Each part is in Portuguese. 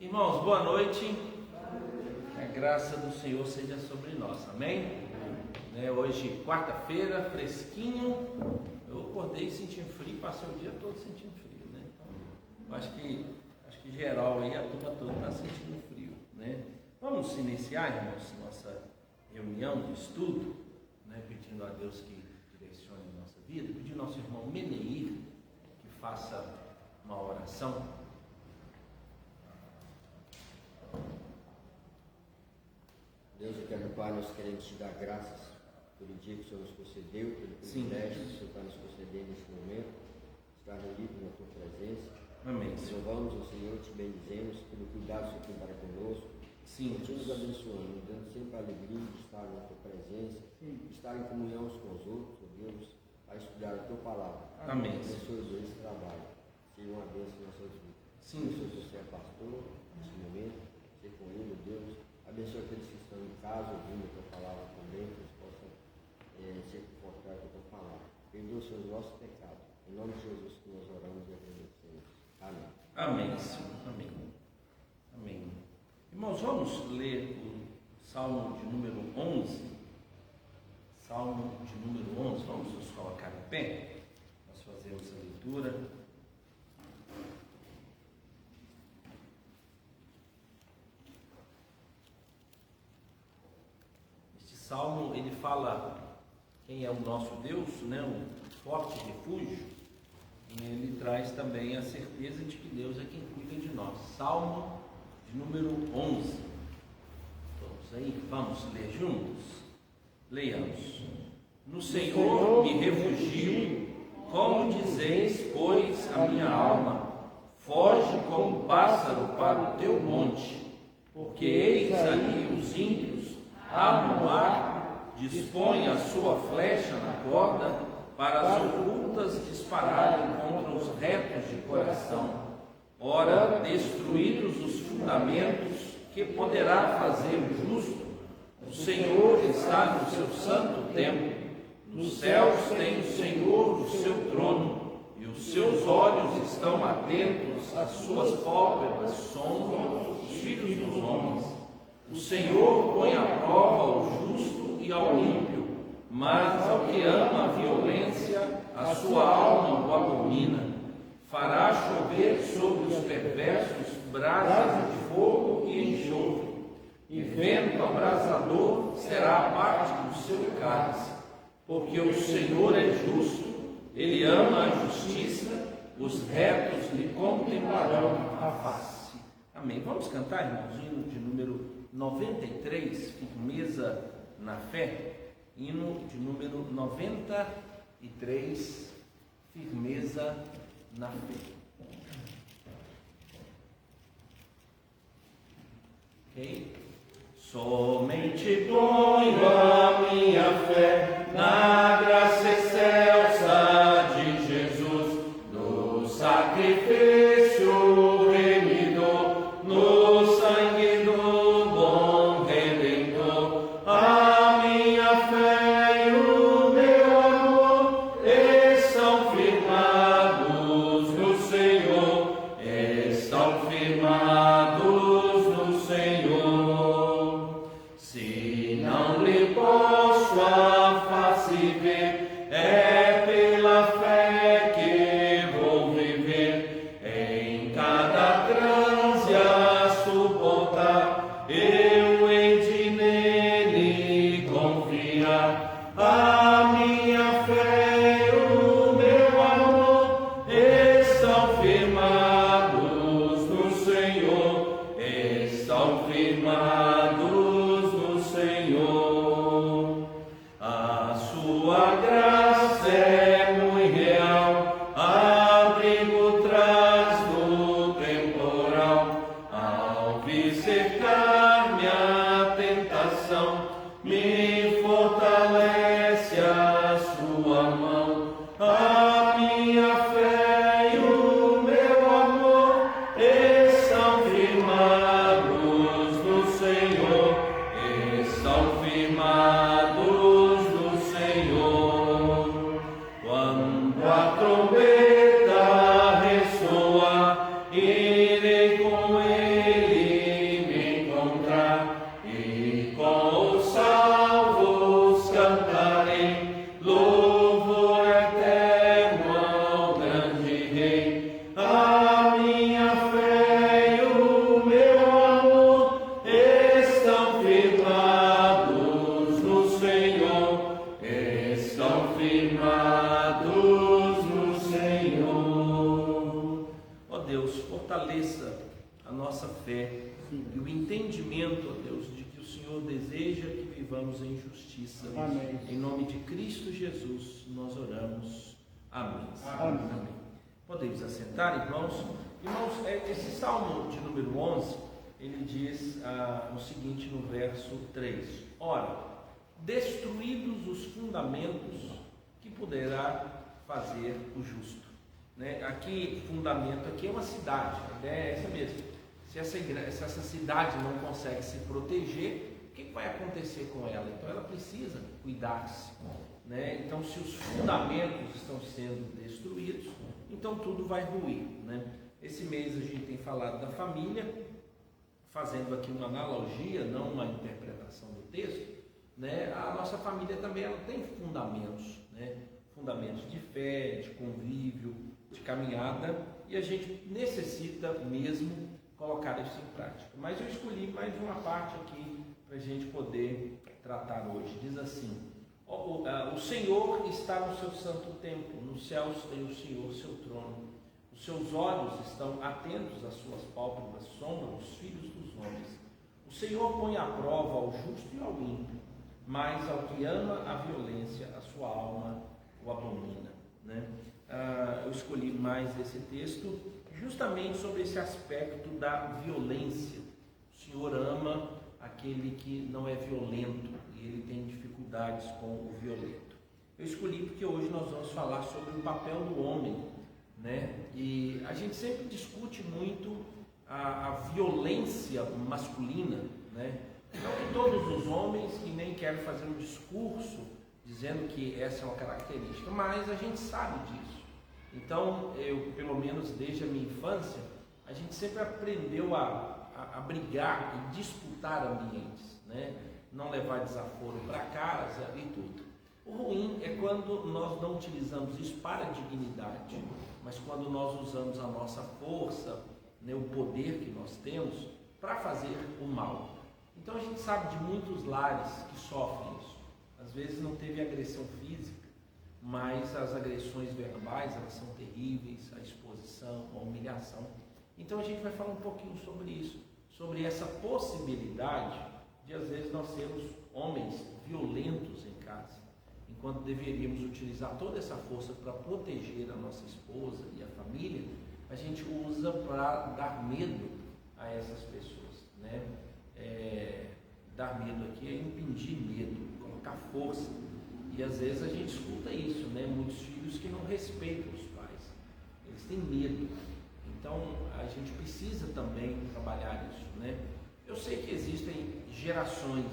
Irmãos, boa noite. Que a graça do Senhor seja sobre nós, amém? Hoje, quarta-feira, fresquinho. Eu acordei sentindo frio, passei o dia todo sentindo frio, né? Então, acho que geral aí, a turma toda está sentindo frio, né? Vamos iniciar, irmãos, nossa reunião de estudo, né? Pedindo a Deus que direcione a nossa vida, pedindo ao nosso irmão Meneir que faça uma oração. Deus eterno Pai, nós queremos te dar graças pelo dia que o Senhor nos concedeu, pelo privilégio que o Senhor está nos concedendo nesse momento, estar reunido na tua presença. Amém. Nós louvamos ao Senhor, te bendizemos pelo cuidado que o Senhor tem para conosco. Sim. Te nos abençoando, dando sempre a alegria de estar na tua presença, de estar em comunhão uns com os outros, ó Deus, a estudar a tua palavra. Amém. Abençoe esse trabalho, seja uma bênção em nossas vidas. Sim. Abençoe você é pastor nesse momento, seja com ele, Deus. Abençoe aqueles que estão em casa ouvindo a tua palavra também, que eles possam ser confortados com a tua palavra. Perdoa os seus nossos pecados. Em nome de Jesus que nós oramos e agradecemos. Amém. Amém, Senhor. Amém. Amém. Irmãos, vamos ler o Salmo de número 11. Salmo de número 11. Vamos nos colocar em pé. Nós fazemos a leitura. Salmo, ele fala quem é o nosso Deus, né? Um forte refúgio, e ele traz também a certeza de que Deus é quem cuida de nós. Salmo de número 11. Todos aí, vamos ler juntos? Leiamos. No Senhor me refugio, como dizeis, pois, a minha alma, foge como pássaro para o teu monte, porque eis ali os ímpios, arma o arco, dispõe a sua flecha na corda, para as ocultas dispararem contra os retos de coração. Ora, destruídos os fundamentos, que poderá fazer o justo? O Senhor está no seu santo templo. Nos céus tem o Senhor o seu trono, e os seus olhos estão atentos, às suas pálpebras sondam os filhos dos homens. O Senhor põe à prova ao justo e ao ímpio, mas ao que ama a violência, a sua alma o abomina. Fará chover sobre os perversos brasas de fogo e enxofre, e vento abrasador será a parte do seu cálice. Porque o Senhor é justo, ele ama a justiça, os retos lhe contemplarão a face. Amém. Vamos cantar, irmãozinho, de número 93, firmeza na fé. Hino de número 93, firmeza na fé. Ok? Somente ponho a minha fé na graça excelsa de Jesus, no sacrifício remidor, no sangue do bom Redentor. A minha fé e o meu amor estão firmados no Senhor, estão firmados no Senhor. Se não lhe posso a face ver, é pela fé que vou viver, em cada transe a suportar, eu hei de nele confiar. A minha fé e o meu amor estão firmados no Senhor, fortaleça a nossa fé e o entendimento, ó Deus, de que o Senhor deseja que vivamos em justiça. Amém. Em nome de Cristo Jesus, nós oramos. Amém. Amém. Amém. Podemos assentar, irmãos? Irmãos, esse Salmo de número 11, ele diz o seguinte no verso 3. Ora, destruídos os fundamentos, que poderá fazer o justo? Né? Aqui, fundamento aqui é uma cidade, a ideia é essa mesmo. Se essa cidade não consegue se proteger, o que vai acontecer com ela? Então ela precisa cuidar-se. Né? Então, se os fundamentos estão sendo destruídos, então tudo vai ruir. Né? Esse mês a gente tem falado da família, fazendo aqui uma analogia, não uma interpretação do texto. Né? A nossa família também ela tem fundamentos, né? Fundamentos de fé, de convívio, de caminhada, e a gente necessita mesmo colocar isso em prática. Mas eu escolhi mais uma parte aqui para a gente poder tratar hoje. Diz assim: o Senhor está no seu santo templo, nos céus tem o Senhor seu trono, os seus olhos estão atentos às suas pálpebras, sombram os filhos dos homens. O Senhor põe à prova ao justo e ao ímpio, mas ao que ama a violência, a sua alma o abomina. Né? Eu escolhi mais esse texto justamente sobre esse aspecto da violência. O Senhor ama aquele que não é violento e ele tem dificuldades com o violento. Eu escolhi porque hoje nós vamos falar sobre o papel do homem, né? E a gente sempre discute muito a violência masculina, né? Não que todos os homens, e nem quero fazer um discurso dizendo que essa é uma característica, mas a gente sabe disso. Então, eu, pelo menos desde a minha infância, a gente sempre aprendeu a brigar e disputar ambientes, né? Não levar desaforo para casa e tudo. O ruim é quando nós não utilizamos isso para a dignidade, mas quando nós usamos a nossa força, né, o poder que nós temos para fazer o mal. Então a gente sabe de muitos lares que sofrem isso. Às vezes não teve agressão física, mas as agressões verbais, elas são terríveis, a exposição, a humilhação. Então a gente vai falar um pouquinho sobre isso, sobre essa possibilidade de às vezes nós sermos homens violentos em casa, enquanto deveríamos utilizar toda essa força para proteger a nossa esposa e a família, a gente usa para dar medo a essas pessoas, né? Dar medo aqui é impedir medo, colocar força. E às vezes a gente escuta isso, né? Muitos filhos que não respeitam os pais, eles têm medo. Então a gente precisa também trabalhar isso, né? Eu sei que existem gerações,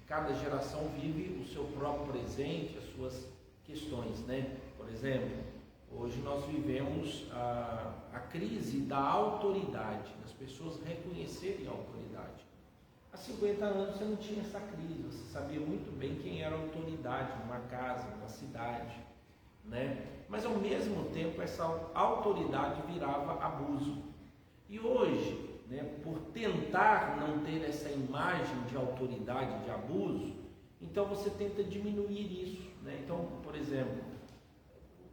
cada geração vive o seu próprio presente, as suas questões, né? Por exemplo, hoje nós vivemos a crise da autoridade, das pessoas reconhecerem a autoridade. Há 50 anos você não tinha essa crise, você sabia muito bem quem era a autoridade numa casa, numa cidade, né? Mas ao mesmo tempo essa autoridade virava abuso. E hoje, né, por tentar não ter essa imagem de autoridade, de abuso, então você tenta diminuir isso, né? Então, por exemplo,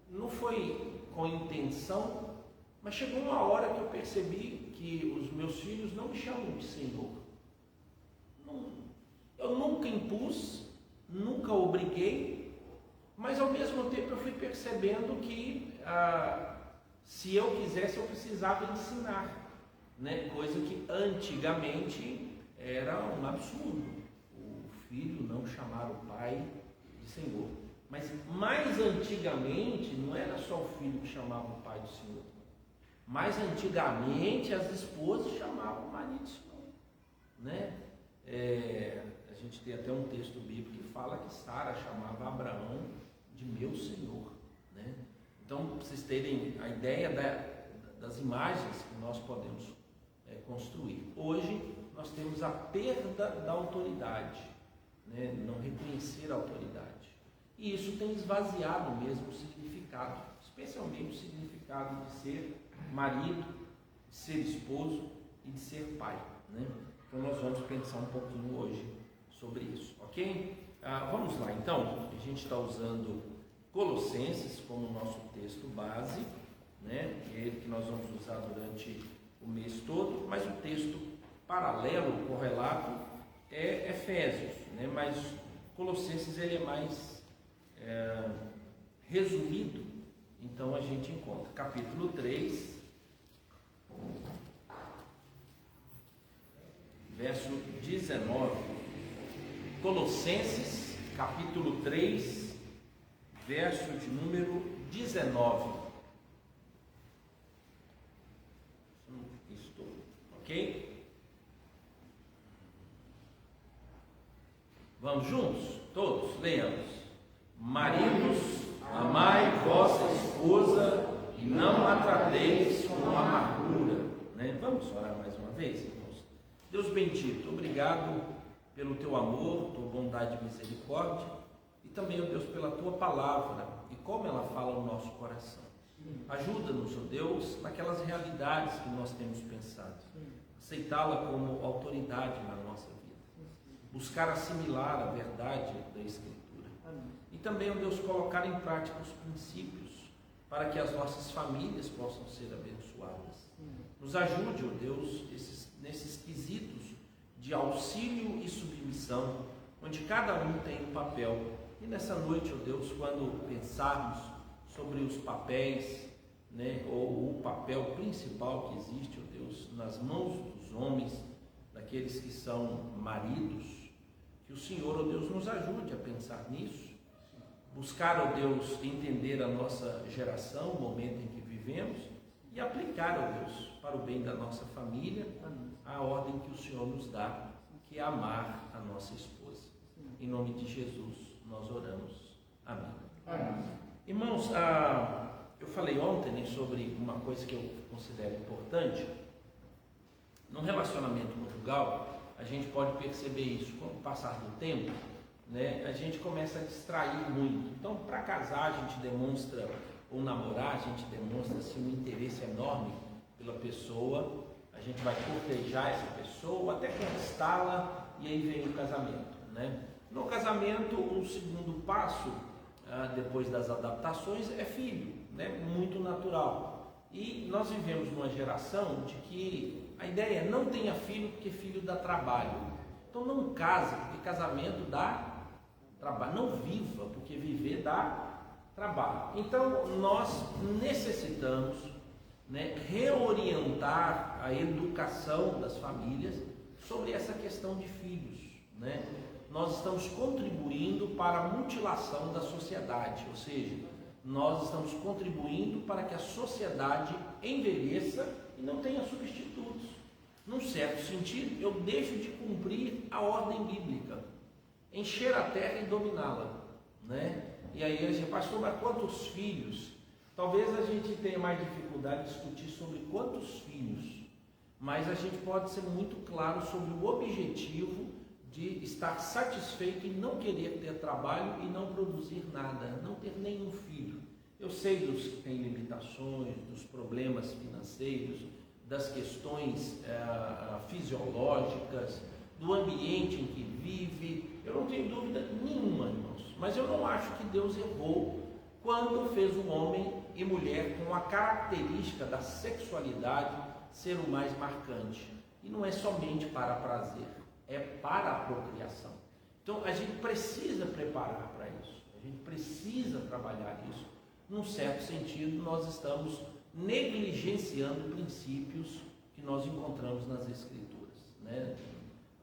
não foi com intenção, mas chegou uma hora que eu percebi que os meus filhos não me chamam de Senhor. Eu nunca impus, nunca obriguei, mas ao mesmo tempo eu fui percebendo que se eu quisesse eu precisava ensinar, né? Coisa que antigamente era um absurdo, o filho não chamar o pai de Senhor. Mas mais antigamente não era só o filho que chamava o pai de Senhor, mais antigamente as esposas chamavam o marido de Senhor, né? A gente tem até um texto bíblico que fala que Sara chamava Abraão de meu Senhor, né? Então, para vocês terem a ideia das imagens que nós podemos construir. Hoje, nós temos a perda da autoridade, né? Não reconhecer a autoridade. E isso tem esvaziado mesmo o significado, especialmente o significado de ser marido, de ser esposo e de ser pai, né? Então nós vamos pensar um pouquinho hoje sobre isso, ok? Vamos lá então, a gente está usando Colossenses como nosso texto base, né? Ele que nós vamos usar durante o mês todo, mas o texto paralelo, correlato, é Efésios, né? Mas Colossenses ele é mais resumido, então a gente encontra capítulo 3, verso 19. Colossenses, capítulo 3, verso de número 19. Estou, ok? Vamos juntos? Todos, leiamos. Maridos, amai vossa esposa e não a trateis com amargura. Né? Vamos orar mais uma vez, irmãos? Deus bendito, obrigado pelo teu amor, tua bondade e misericórdia, e também, ó Deus, pela tua palavra e como ela fala no nosso coração. Ajuda-nos, ó Deus, naquelas realidades que nós temos pensado, aceitá-la como autoridade na nossa vida, buscar assimilar a verdade da Escritura e também, ó Deus, colocar em prática os princípios para que as nossas famílias possam ser abençoadas. Nos ajude, ó Deus, nesses quesitos de auxílio e submissão, onde cada um tem um papel. E nessa noite, ó Deus, quando pensarmos sobre os papéis, né, ou o papel principal que existe, ó Deus, nas mãos dos homens, daqueles que são maridos, que o Senhor, ó Deus, nos ajude a pensar nisso, buscar, ó Deus, entender a nossa geração, o momento em que vivemos, e aplicar, ó Deus, para o bem da nossa família, a ordem que o Senhor nos dá, que é amar a nossa esposa. Em nome de Jesus, nós oramos. Amém. Amém. Irmãos, eu falei ontem, né, sobre uma coisa que eu considero importante. Num relacionamento conjugal, a gente pode perceber isso. Com o passar do tempo, né, a gente começa a distrair muito. Então, para casar, a gente demonstra, ou namorar, a gente demonstra assim, um interesse enorme pela pessoa. A gente vai cortejar essa pessoa, até conquistá-la, e aí vem o casamento, né? No casamento, o segundo passo, depois das adaptações, é filho, né? Muito natural. E nós vivemos numa geração de que a ideia é não tenha filho, porque filho dá trabalho. Então não case, porque casamento dá trabalho. Não viva, porque viver dá trabalho. Então nós necessitamos, né, reorientar a educação das famílias sobre essa questão de filhos, né? Nós estamos contribuindo para a mutilação da sociedade, ou seja, nós estamos contribuindo para que a sociedade envelheça e não tenha substitutos. Num certo sentido, eu deixo de cumprir a ordem bíblica, encher a terra e dominá-la, né? E aí a gente, pastor, mas quantos filhos? Talvez a gente tenha mais dificuldade de discutir sobre quantos filhos, mas a gente pode ser muito claro sobre o objetivo de estar satisfeito em não querer ter trabalho e não produzir nada, não ter nenhum filho. Eu sei dos que têm limitações, dos problemas financeiros, das questões fisiológicas, do ambiente em que vive. Eu não tenho dúvida nenhuma, irmãos, mas eu não acho que Deus errou quando fez um homem e mulher com a característica da sexualidade ser o mais marcante. E não é somente para prazer, é para a procriação. Então a gente precisa preparar para isso, a gente precisa trabalhar isso. Num certo sentido, nós estamos negligenciando princípios que nós encontramos nas Escrituras, né?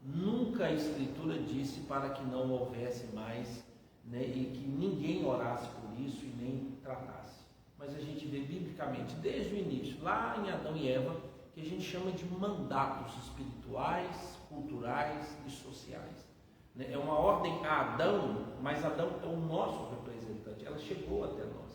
Nunca a Escritura disse para que não houvesse mais, né, e que ninguém orasse por isso e nem tratasse. Mas a gente vê biblicamente, desde o início, lá em Adão e Eva, que a gente chama de mandatos espirituais, culturais e sociais. É uma ordem a Adão, mas Adão é o nosso representante, ela chegou até nós.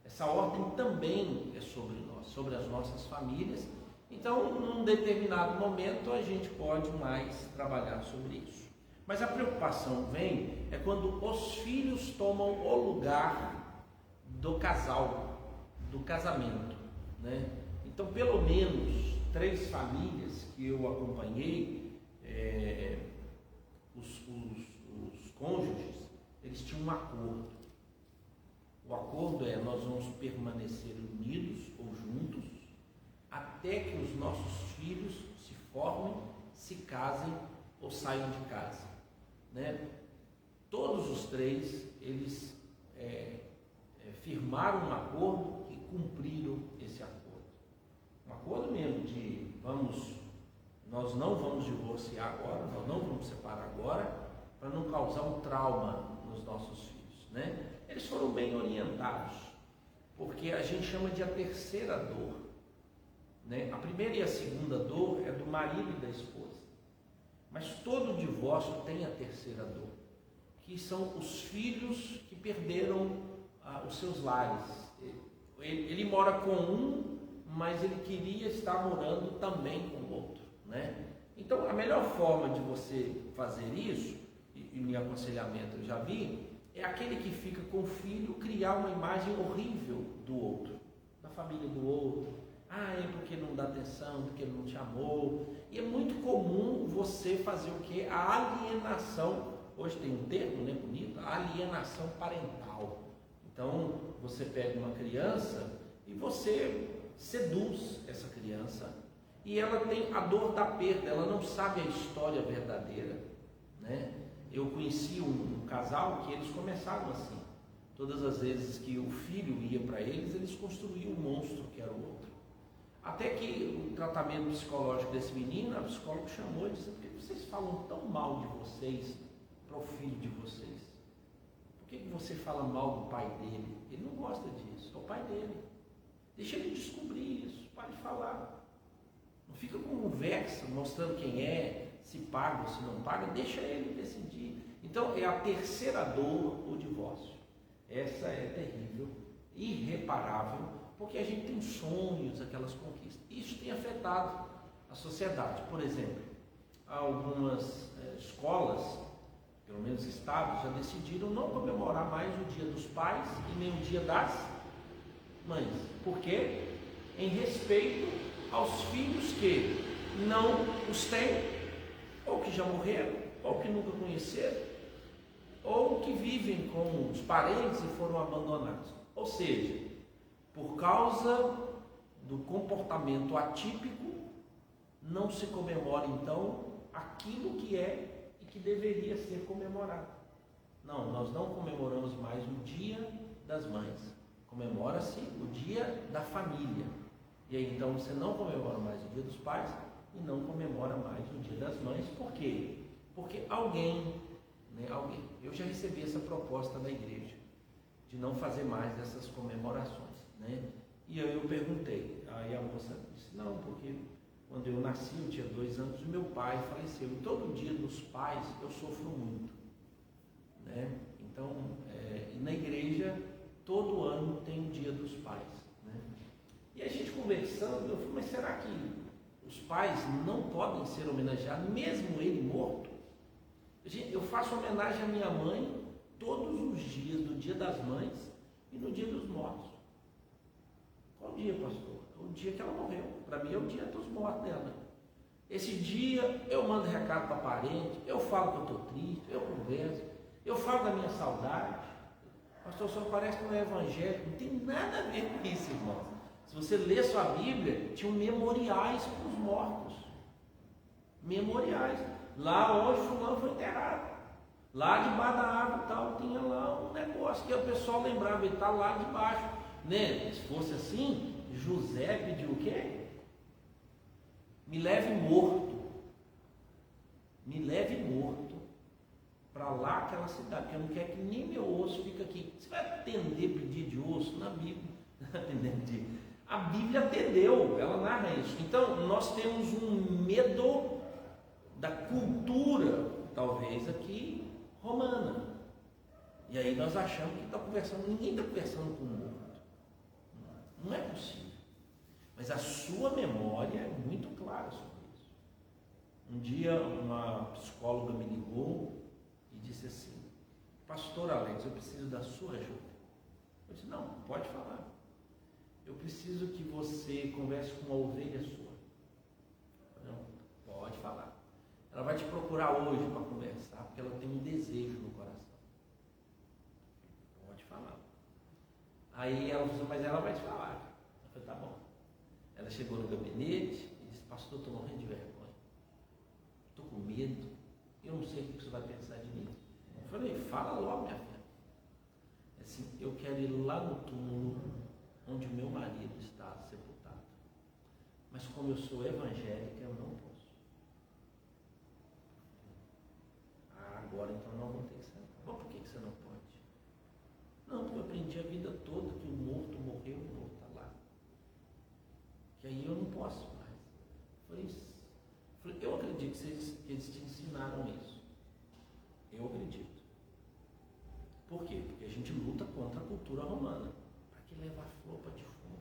Essa ordem também é sobre nós, sobre as nossas famílias. Então, num determinado momento, a gente pode mais trabalhar sobre isso. Mas a preocupação vem quando os filhos tomam o lugar do casal, do casamento, né? Então, pelo menos 3 famílias que eu acompanhei, os cônjuges, eles tinham um acordo. O acordo é: nós vamos permanecer unidos ou juntos, até que os nossos filhos se formem, se casem ou saiam de casa, né? Todos os três, eles firmaram um acordo e cumpriram esse acordo. Um acordo mesmo de nós não vamos divorciar agora, nós não vamos separar agora, para não causar um trauma nos nossos filhos, né? Eles foram bem orientados, porque a gente chama de a terceira dor, né? A primeira e a segunda dor é do marido e da esposa, mas todo divórcio tem a terceira dor, que são os filhos que perderam os seus lares. Ele mora com um, mas ele queria estar morando também com o outro, né? Então a melhor forma de você fazer isso, e meu aconselhamento eu já vi, é aquele que fica com o filho criar uma imagem horrível do outro, da família do outro. É porque não dá atenção, porque ele não te amou. E é muito comum você fazer o quê? A alienação. Hoje tem um termo, né, bonito, a alienação parental. Então você pega uma criança e você seduz essa criança, e ela tem a dor da perda, ela não sabe a história verdadeira, né? Eu conheci um casal que eles começaram assim. Todas as vezes que o filho ia para eles, eles construíam um monstro que era o outro. Até que o tratamento psicológico desse menino, a psicóloga chamou e disse: por que vocês falam tão mal de vocês para o filho de vocês? Por que você fala mal do pai dele? Ele não gosta disso, é o pai dele. Deixa ele descobrir isso, pare de falar. Não fica com conversa, mostrando quem é, se paga ou se não paga, deixa ele decidir. Então é a terceira dor, o divórcio. Essa é terrível, irreparável, porque a gente tem sonhos, aquelas conquistas. Isso tem afetado a sociedade. Por exemplo, algumas escolas, pelo menos estados, já decidiram não comemorar mais o Dia dos Pais e nem o Dia das Mães. Por quê? Em respeito aos filhos que não os têm, ou que já morreram, ou que nunca conheceram, ou que vivem com os parentes e foram abandonados. Ou seja, por causa do comportamento atípico, não se comemora então aquilo que é e que deveria ser comemorado. Não, nós não comemoramos mais o Dia das Mães, comemora-se o Dia da Família. E aí então você não comemora mais o Dia dos Pais e não comemora mais o Dia das Mães. Por quê? Porque alguém, eu já recebi essa proposta da igreja de não fazer mais essas comemorações, né? E aí eu perguntei, aí a moça disse: não, porque quando eu nasci, eu tinha 2 anos, o meu pai faleceu, e todo Dia dos Pais eu sofro muito, né? Então, na igreja, todo ano tem o Dia dos Pais, né? E a gente conversando, eu falei: mas será que os pais não podem ser homenageados, mesmo ele morto? Eu faço homenagem à minha mãe todos os dias, do Dia das Mães e no Dia dos Mortos. Qual dia, pastor? O dia que ela morreu. Para mim é o Dia dos Mortos dela. Esse dia eu mando recado para parente, eu falo que eu estou triste, eu converso, eu falo da minha saudade. Pastor, só parece que não é evangélico. Não tem nada a ver com isso, irmão. Se você lê sua Bíblia, tinham memoriais para os mortos. Memoriais. Lá onde fulano foi enterrado. Lá debaixo da árvore tal, tinha lá um negócio que o pessoal lembrava, ele está lá debaixo, né? Se fosse assim, José pediu o quê? Me leve morto. Me leve morto para lá aquela cidade, porque eu não quero que nem meu osso fique aqui. Você vai atender pedido de osso na Bíblia? A Bíblia atendeu, ela narra isso. Então, nós temos um medo da cultura, talvez aqui, romana. E aí nós achamos que está conversando, ninguém está conversando com o morto. Não é possível. Mas a sua memória é muito clara sobre isso. Um dia uma psicóloga me ligou e disse assim: pastor Alex, eu preciso da sua ajuda. Eu disse: não, pode falar. Eu preciso que você converse com uma ovelha sua. Não, pode falar. Ela vai te procurar hoje para conversar, porque ela tem um desejo no coração. Pode falar. Aí ela falou: mas ela vai te falar. Eu falei: tá bom. Ela Ela chegou no gabinete e disse: pastor, estou morrendo de vergonha, estou com medo, eu não sei o que você vai pensar de mim. Eu falei: fala logo, minha filha. Assim, eu quero ir lá no túmulo onde o meu marido está sepultado, mas como eu sou evangélica, eu não posso. Agora então nós vamos ter que sentar. Mas por que você não pode? Não, porque eu aprendi a vida toda que o morto morreu, o morto está lá. Que aí eu não posso mais. Eu acredito que eles te ensinaram isso. Eu acredito. Por quê? Porque a gente luta contra a cultura romana. Para que levar flor para defunto?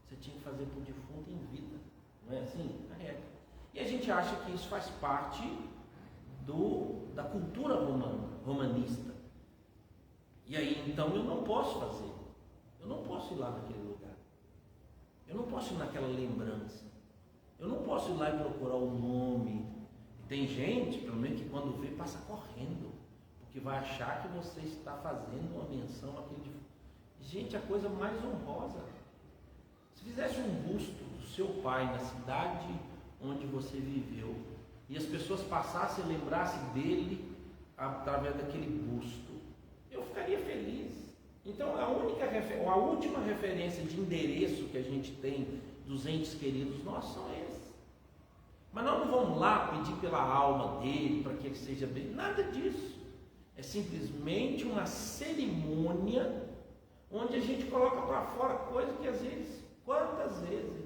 Você tinha que fazer para o defunto em vida. Não é assim? A regra. E a gente acha que isso faz parte da cultura romanista. E aí então eu não posso fazer. Eu não posso ir lá naquele lugar. Eu não posso ir naquela lembrança. Eu não posso ir lá e procurar o nome. E tem gente, pelo menos, que quando vê, passa correndo, porque vai achar que você está fazendo uma menção àquele. Gente, a coisa mais honrosa. Se fizesse um busto do seu pai na cidade onde você viveu, e as pessoas passassem e lembrassem dele através daquele busto, eu ficaria feliz. Então a última referência de endereço que a gente tem dos entes queridos nossos são esses. Mas nós não vamos lá pedir pela alma dele para que ele seja bem, nada disso. É simplesmente uma cerimônia onde a gente coloca para fora coisa que às vezes, quantas vezes,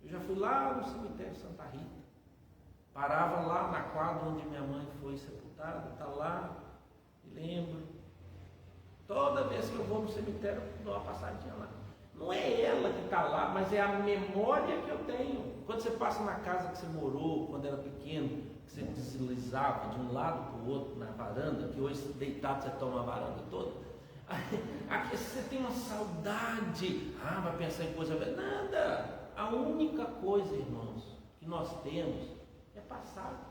eu já fui lá no cemitério de Santa Rita, parava lá na quadra onde minha mãe foi sepultada, está lá, e lembro. Toda vez que eu vou no cemitério, eu dou uma passadinha lá. Não é ela que está lá, mas é a memória que eu tenho. Quando você passa na casa que você morou, quando era pequeno, que você deslizava de um lado para o outro na varanda, que hoje deitado você toma a varanda toda, aqui você tem uma saudade. Vai pensar em coisa velha. Nada. A única coisa, irmãos, que nós temos é passado.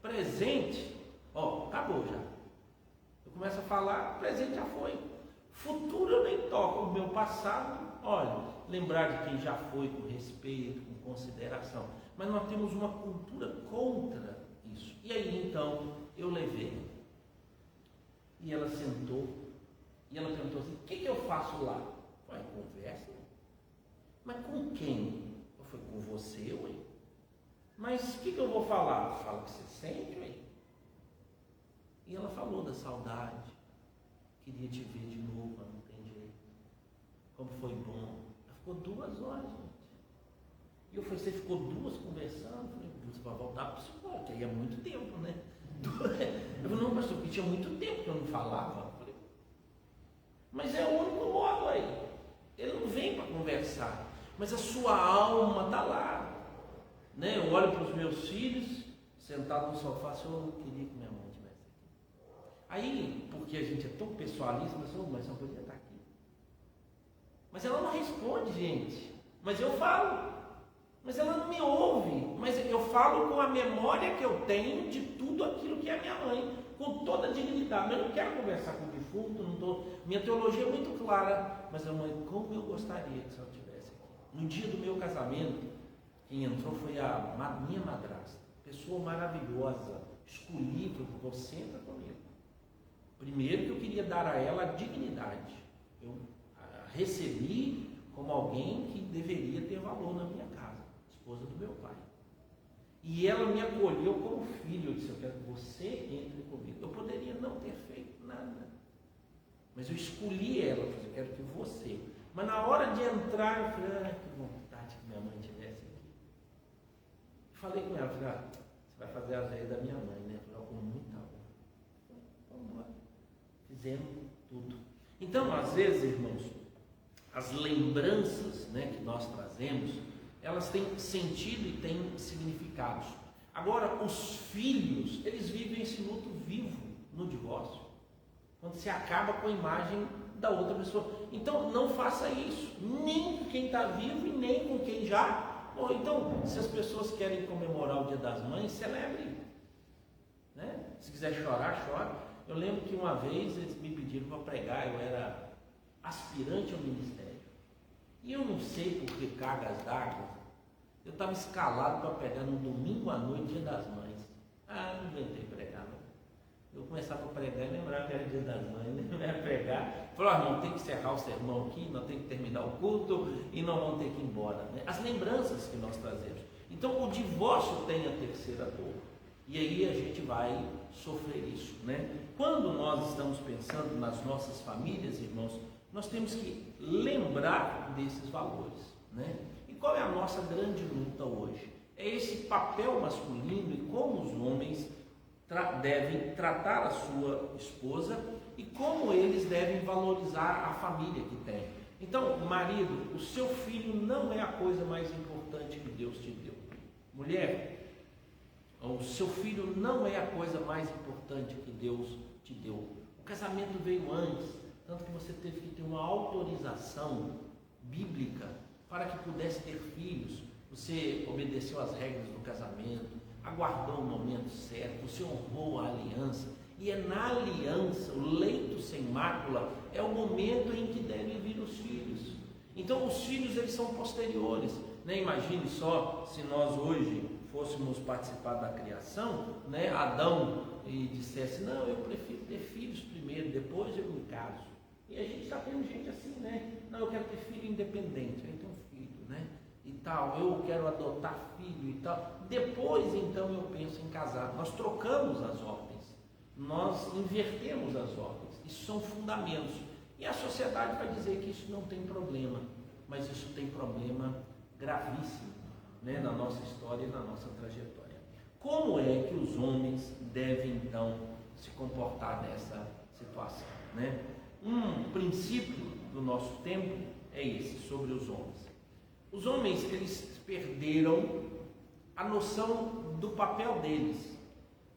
Presente, acabou já. Eu começo a falar, presente já foi. Futuro eu nem toco. O meu passado, olha, lembrar de quem já foi com respeito, com consideração. Mas nós temos uma cultura contra isso. E aí então eu levei. E ela sentou. E ela perguntou assim: o que eu faço lá? Ué, conversa. Mas com quem? Eu falei: com você, ué. Mas o que eu vou falar? Fala o que você sente, ué. E ela falou da saudade. Queria te ver de novo, mas não tem jeito. Como foi bom. Ela ficou 2 horas, gente. E eu falei: você ficou 2 conversando? Eu falei: você vai voltar para o psicólogo, que aí é muito tempo, né? Eu falei: não, pastor, porque tinha muito tempo que eu não falava. Eu falei: mas é o único modo aí. Ele não vem para conversar, mas a sua alma está lá. Né? Eu olho para os meus filhos, sentados no sofá, eu queria que minha mãe estivesse aqui. Aí, porque a gente é tão pessoalista, mas não podia estar aqui. Mas ela não responde, gente. Mas eu falo. Mas ela não me ouve. Mas eu falo com a memória que eu tenho de tudo aquilo que é minha mãe, com toda a dignidade. Mas eu não quero conversar com o defunto, minha teologia é muito clara. Mas a mãe, como eu gostaria que a senhora estivesse aqui. No dia do meu casamento, quem entrou foi a minha madrasta. Pessoa maravilhosa. Escolhi, você entra comigo. Primeiro que eu queria dar a ela a dignidade. Eu a recebi como alguém que deveria ter valor na minha casa, esposa do meu pai. E ela me acolheu como filho. Eu disse: eu quero que você entre comigo. Eu poderia não ter feito nada, mas eu escolhi ela. Eu falei: eu quero que você. Mas na hora de entrar, eu falei: que vontade que minha mãe tivesse aqui. Falei com ela, falei: você vai fazer as vezes da minha mãe, né? Eu falei: com muita honra. Vamos embora. Fizemos tudo. Então, às vezes, irmãos, as lembranças, né, que nós trazemos, elas têm sentido e têm significados. Agora, os filhos, eles vivem esse luto vivo no divórcio, quando se acaba com a imagem da outra pessoa. Então, não faça isso, nem com quem está vivo e nem com quem já. Ou então, se as pessoas querem comemorar o Dia das Mães, celebre. Né? Se quiser chorar, chore. Eu lembro que uma vez eles me pediram para pregar, eu era aspirante ao ministério. E eu não sei por que cargas d'água, eu estava escalado para pregar no domingo à noite, dia das mães. Não inventei pregar, não. Eu começava a pregar e lembrava que era dia das mães, né? Eu ia pregar, falou, irmão, tem que encerrar o sermão aqui, nós temos que terminar o culto e nós vamos ter que ir embora, né? As lembranças que nós trazemos. Então o divórcio tem a terceira dor, e aí a gente vai sofrer isso, né? Quando nós estamos pensando nas nossas famílias, irmãos, nós temos que lembrar desses valores, né? E qual é a nossa grande luta hoje? É esse papel masculino e como os homens devem tratar a sua esposa e como eles devem valorizar a família que tem. Então, marido, o seu filho não é a coisa mais importante que Deus te deu. Mulher, o seu filho não é a coisa mais importante que Deus te deu. O casamento veio antes, tanto que você teve que ter uma autorização bíblica para que pudesse ter filhos. Você obedeceu às regras do casamento, aguardou o momento certo, você honrou a aliança, e é na aliança, o leito sem mácula, é o momento em que devem vir os filhos. Então os filhos, eles são posteriores, né? Imagine só se nós hoje fôssemos participar da criação, né? Adão e dissesse, não, eu prefiro ter filhos primeiro, depois eu me caso. E a gente está tendo gente assim, né? Não, eu quero ter filho independente, aí tem um filho, né? E tal, eu quero adotar filho e tal. Depois, então, eu penso em casar. Nós trocamos as ordens, nós invertemos as ordens. Isso são fundamentos. E a sociedade vai dizer que isso não tem problema, mas isso tem problema gravíssimo, né, na nossa história e na nossa trajetória. Como é que os homens devem, então, se comportar nessa situação, né? Um princípio do nosso tempo é esse, sobre os homens. Os homens, eles perderam a noção do papel deles.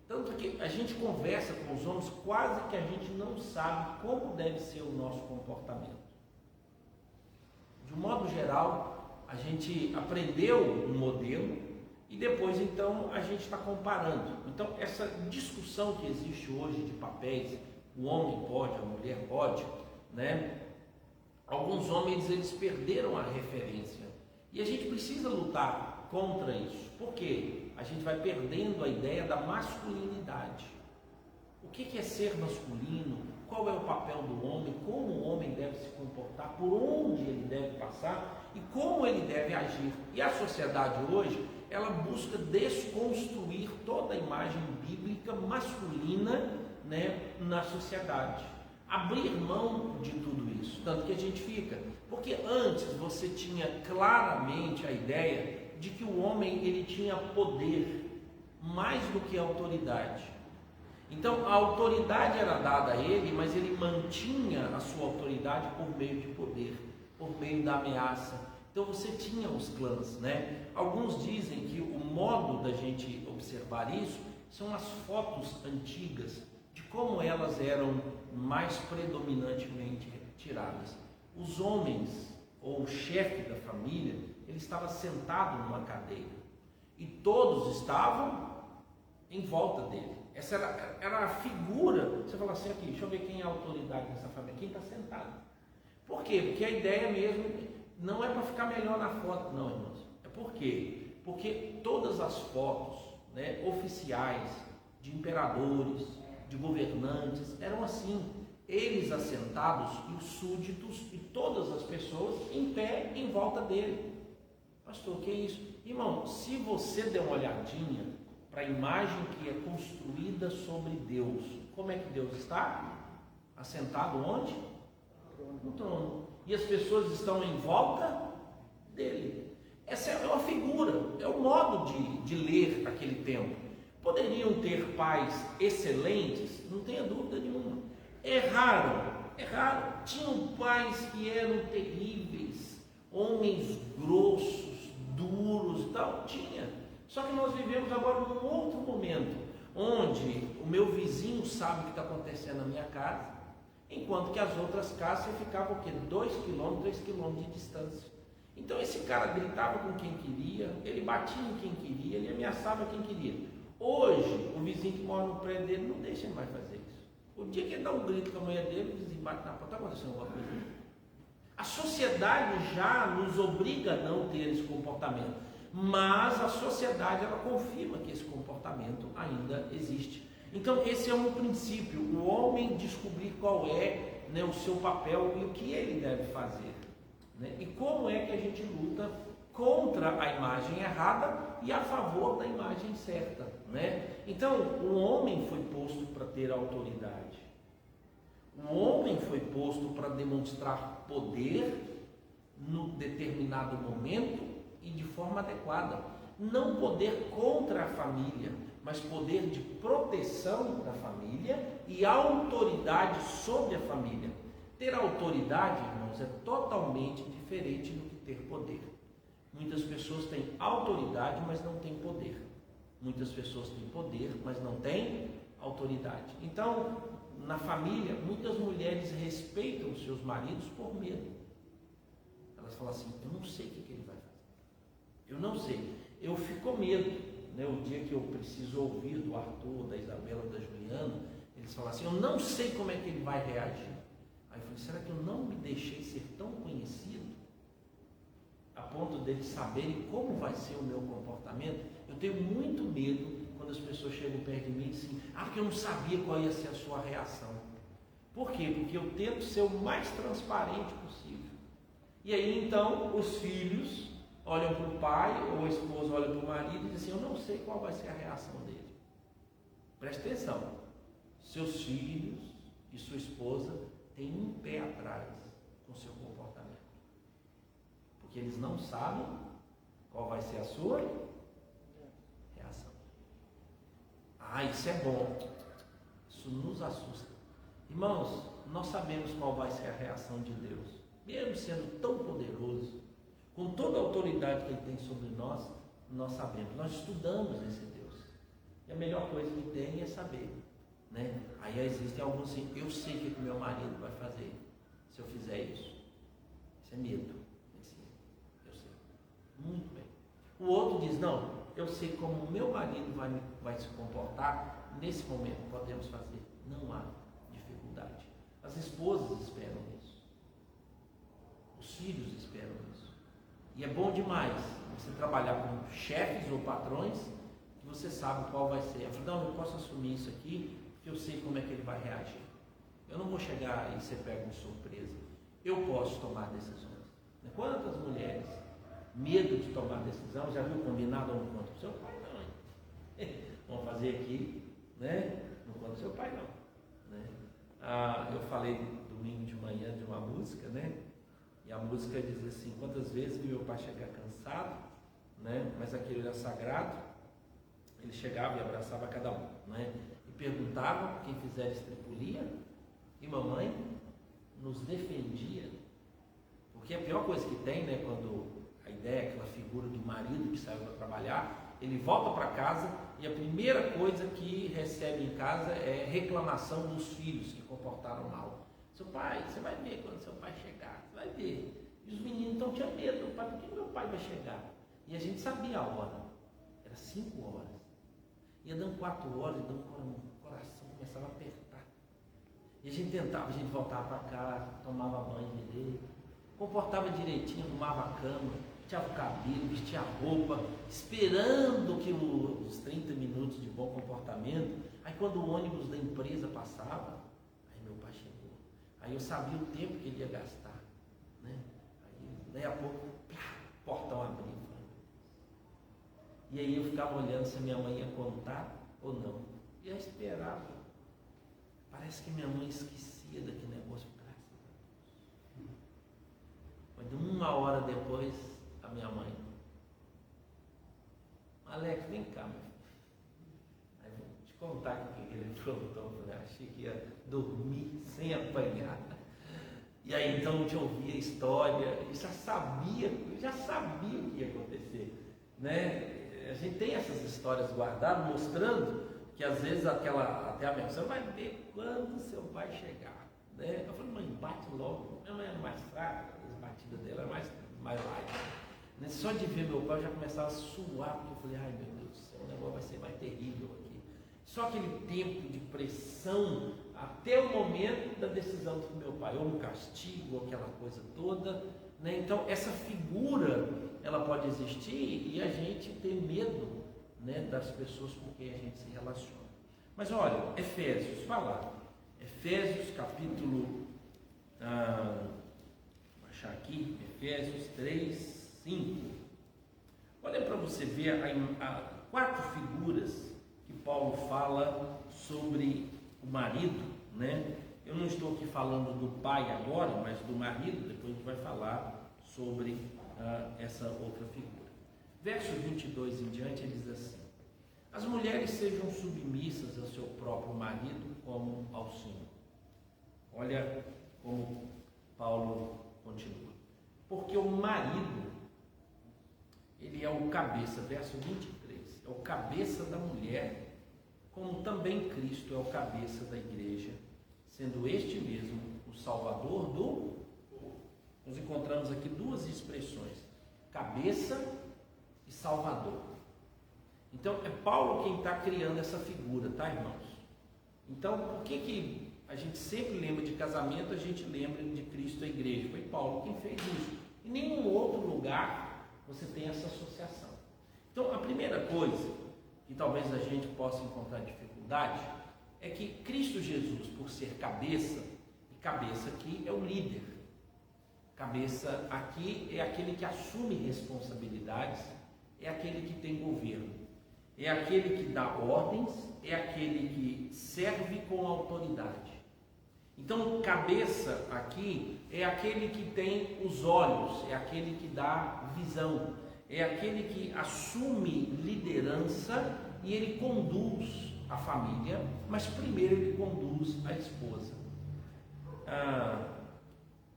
Tanto que a gente conversa com os homens, quase que a gente não sabe como deve ser o nosso comportamento. De um modo geral, a gente aprendeu um modelo e depois, então, a gente está comparando. Então, essa discussão que existe hoje de papéis, o homem pode, a mulher pode, né? Alguns homens, eles perderam a referência. E a gente precisa lutar contra isso. Por quê? A gente vai perdendo a ideia da masculinidade. O que é ser masculino? Qual é o papel do homem? Como o homem deve se comportar? Por onde ele deve passar? E como ele deve agir? E a sociedade hoje, ela busca desconstruir toda a imagem bíblica masculina, né, na sociedade. Abrir mão de tudo isso. Tanto que a gente fica... Porque antes você tinha claramente a ideia de que o homem, ele tinha poder mais do que autoridade. Então a autoridade era dada a ele, mas ele mantinha a sua autoridade por meio de poder, por meio da ameaça. Então você tinha os clãs, né? Alguns dizem que o modo da gente observar isso são as fotos antigas, de como elas eram mais predominantemente tiradas. Os homens, ou o chefe da família, ele estava sentado numa cadeira e todos estavam em volta dele. Essa era a figura. Você fala assim, aqui, deixa eu ver quem é a autoridade nessa família, quem está sentado. Por quê? Porque a ideia mesmo não é para ficar melhor na foto, não, irmãos. É por quê? Porque todas as fotos, né, oficiais, de imperadores, de governantes, eram assim. Eles assentados e os súditos e todas as pessoas em pé em volta dele. Pastor, que é isso? Irmão, se você der uma olhadinha para a imagem que é construída sobre Deus, como é que Deus está? Assentado onde? No trono. E as pessoas estão em volta dele. Essa é uma figura, é o modo de ler aquele tempo. Poderiam ter pais excelentes? Não tenha dúvida nenhuma. Erraram. Tinham pais que eram terríveis, homens grossos, duros e tal. Tinha. Só que nós vivemos agora num outro momento, onde o meu vizinho sabe o que está acontecendo na minha casa, enquanto que as outras casas você ficava o quê? 2 km, 3 km de distância. Então esse cara gritava com quem queria, ele batia em quem queria, ele ameaçava quem queria. Hoje, o vizinho que mora no prédio dele não deixa ele mais fazer isso. O dia que ele dá um grito com a mulher dele, o vizinho bate na porta, está acontecendo alguma coisa. A sociedade já nos obriga a não ter esse comportamento, mas a sociedade ela confirma que esse comportamento ainda existe. Então esse é um princípio, o homem descobrir qual é, né, o seu papel e o que ele deve fazer, né? E como é que a gente luta contra a imagem errada e a favor da imagem certa, né? Então o homem foi posto para ter autoridade. O homem foi posto para demonstrar poder no determinado momento e de forma adequada. Não poder contra a família, mas poder de proteção da família e autoridade sobre a família. Ter autoridade, irmãos, é totalmente diferente do que ter poder. Muitas pessoas têm autoridade, mas não têm poder. Muitas pessoas têm poder, mas não têm autoridade. Então, na família, muitas mulheres respeitam os seus maridos por medo. Elas falam assim, eu não sei o que ele vai fazer. Eu não sei. Eu fico com medo, né? O dia que eu preciso ouvir do Arthur, da Isabela, da Juliana, eles falam assim, eu não sei como é que ele vai reagir. Aí eu falei, será que eu não me deixei ser tão conhecido a ponto deles saberem como vai ser o meu comportamento? Eu tenho muito medo quando as pessoas chegam perto de mim e dizem, porque eu não sabia qual ia ser a sua reação. Por quê? Porque eu tento ser o mais transparente possível. E aí então os filhos olham para o pai, ou a esposa olha para o marido e diz assim, eu não sei qual vai ser a reação dele. Preste atenção, seus filhos e sua esposa têm um pé atrás com o seu comportamento. Porque eles não sabem qual vai ser a sua reação. Isso é bom. Isso nos assusta. Irmãos, nós sabemos qual vai ser a reação de Deus. Mesmo sendo tão poderoso, com toda a autoridade que Ele tem sobre nós, nós sabemos. Nós estudamos esse Deus. E a melhor coisa que tem é saber, né? Aí existem alguns assim, eu sei o que meu marido vai fazer se eu fizer isso. Isso é medo. Eu sei. Muito bem. O outro diz, não, eu sei como o meu marido vai se comportar nesse momento, podemos fazer. Não há dificuldade. As esposas esperam isso. Os filhos esperam isso. E é bom demais você trabalhar com chefes ou patrões que você sabe qual vai ser. Eu falo, não, eu posso assumir isso aqui, porque eu sei como é que ele vai reagir. Eu não vou chegar e ser pego de surpresa. Eu posso tomar decisões. Quantas mulheres, medo de tomar decisão, já viu combinado ou não conta o seu pai? Não, hein? Vamos fazer aqui, né? Não conta o seu pai, não. Né? Eu falei domingo de manhã de uma música, né? E a música diz assim, quantas vezes vi meu pai chegar cansado, né? Mas aquele era sagrado, ele chegava e abraçava cada um, né? E perguntava quem fizer estripulia, e mamãe nos defendia. Porque a pior coisa que tem, né, quando a ideia é aquela figura do marido que saiu para trabalhar, ele volta para casa e a primeira coisa que recebe em casa é reclamação dos filhos que comportaram mal. Seu pai, você vai ver quando seu pai chegar, você vai ver. E os meninos então tinham medo, pai, por que meu pai vai chegar? E a gente sabia a hora, era 5 horas. Ia dando 4 horas, e dando o coração começava a apertar. E a gente tentava, a gente voltava para casa, tomava banho direito, comportava direitinho, arrumava a cama, tirava o cabelo, vestia a roupa, esperando que os 30 minutos de bom comportamento. Aí quando o ônibus da empresa passava, aí meu pai chegou. Aí eu sabia o tempo que ele ia gastar, né? Aí daí a pouco, portão abriu. E aí eu ficava olhando se a minha mãe ia contar ou não. E eu esperava. Parece que minha mãe esquecia daquele negócio. Mas de 1 hora depois, a minha mãe, Alex, vem cá, meu filho. Aí vou te contar o que ele aprontou. Eu achei que ia dormir sem apanhar. E aí então eu te ouvia a história, e já sabia o que ia acontecer, né? A gente tem essas histórias guardadas, mostrando que às vezes até a minha você vai ver quando seu pai chegar, né? Eu falei, mãe, bate logo. Minha mãe era mais fraca, as batidas dela eram mais light, né? Só de ver meu pai eu já começava a suar, porque eu falei, ai meu Deus do céu, o negócio vai ser mais terrível aqui. Só aquele tempo de pressão até o momento da decisão do meu pai, ou um castigo, ou aquela coisa toda, né? Então essa figura ela pode existir e a gente ter medo, né, das pessoas com quem a gente se relaciona. Mas olha, Efésios, vai lá, Efésios capítulo, vou achar aqui, Efésios 3, 5. Olha para você ver a 4 figuras que Paulo fala sobre o marido, né? Eu não estou aqui falando do pai agora, mas do marido, depois a gente vai falar sobre essa outra figura. Verso 22 em diante, ele diz assim: as mulheres sejam submissas ao seu próprio marido como ao Senhor. Olha como Paulo continua. Porque o marido, ele é o cabeça, verso 23, é o cabeça da mulher, como também Cristo é o cabeça da igreja, sendo este mesmo o Salvador do povo. Nós encontramos aqui 2 expressões, cabeça e Salvador. Então é Paulo quem está criando essa figura, tá, irmãos? Então por que a gente sempre lembra de casamento, a gente lembra de Cristo e a igreja? Foi Paulo quem fez isso. Em nenhum outro lugar você tem essa associação. Então a primeira coisa que talvez a gente possa encontrar dificuldade é que Cristo Jesus, por ser cabeça, e cabeça aqui é o líder, cabeça aqui é aquele que assume responsabilidades, é aquele que tem governo, é aquele que dá ordens, é aquele que serve com autoridade. Então cabeça aqui é aquele que tem os olhos, é aquele que dá visão, é aquele que assume liderança e ele conduz a família, mas primeiro ele conduz a esposa.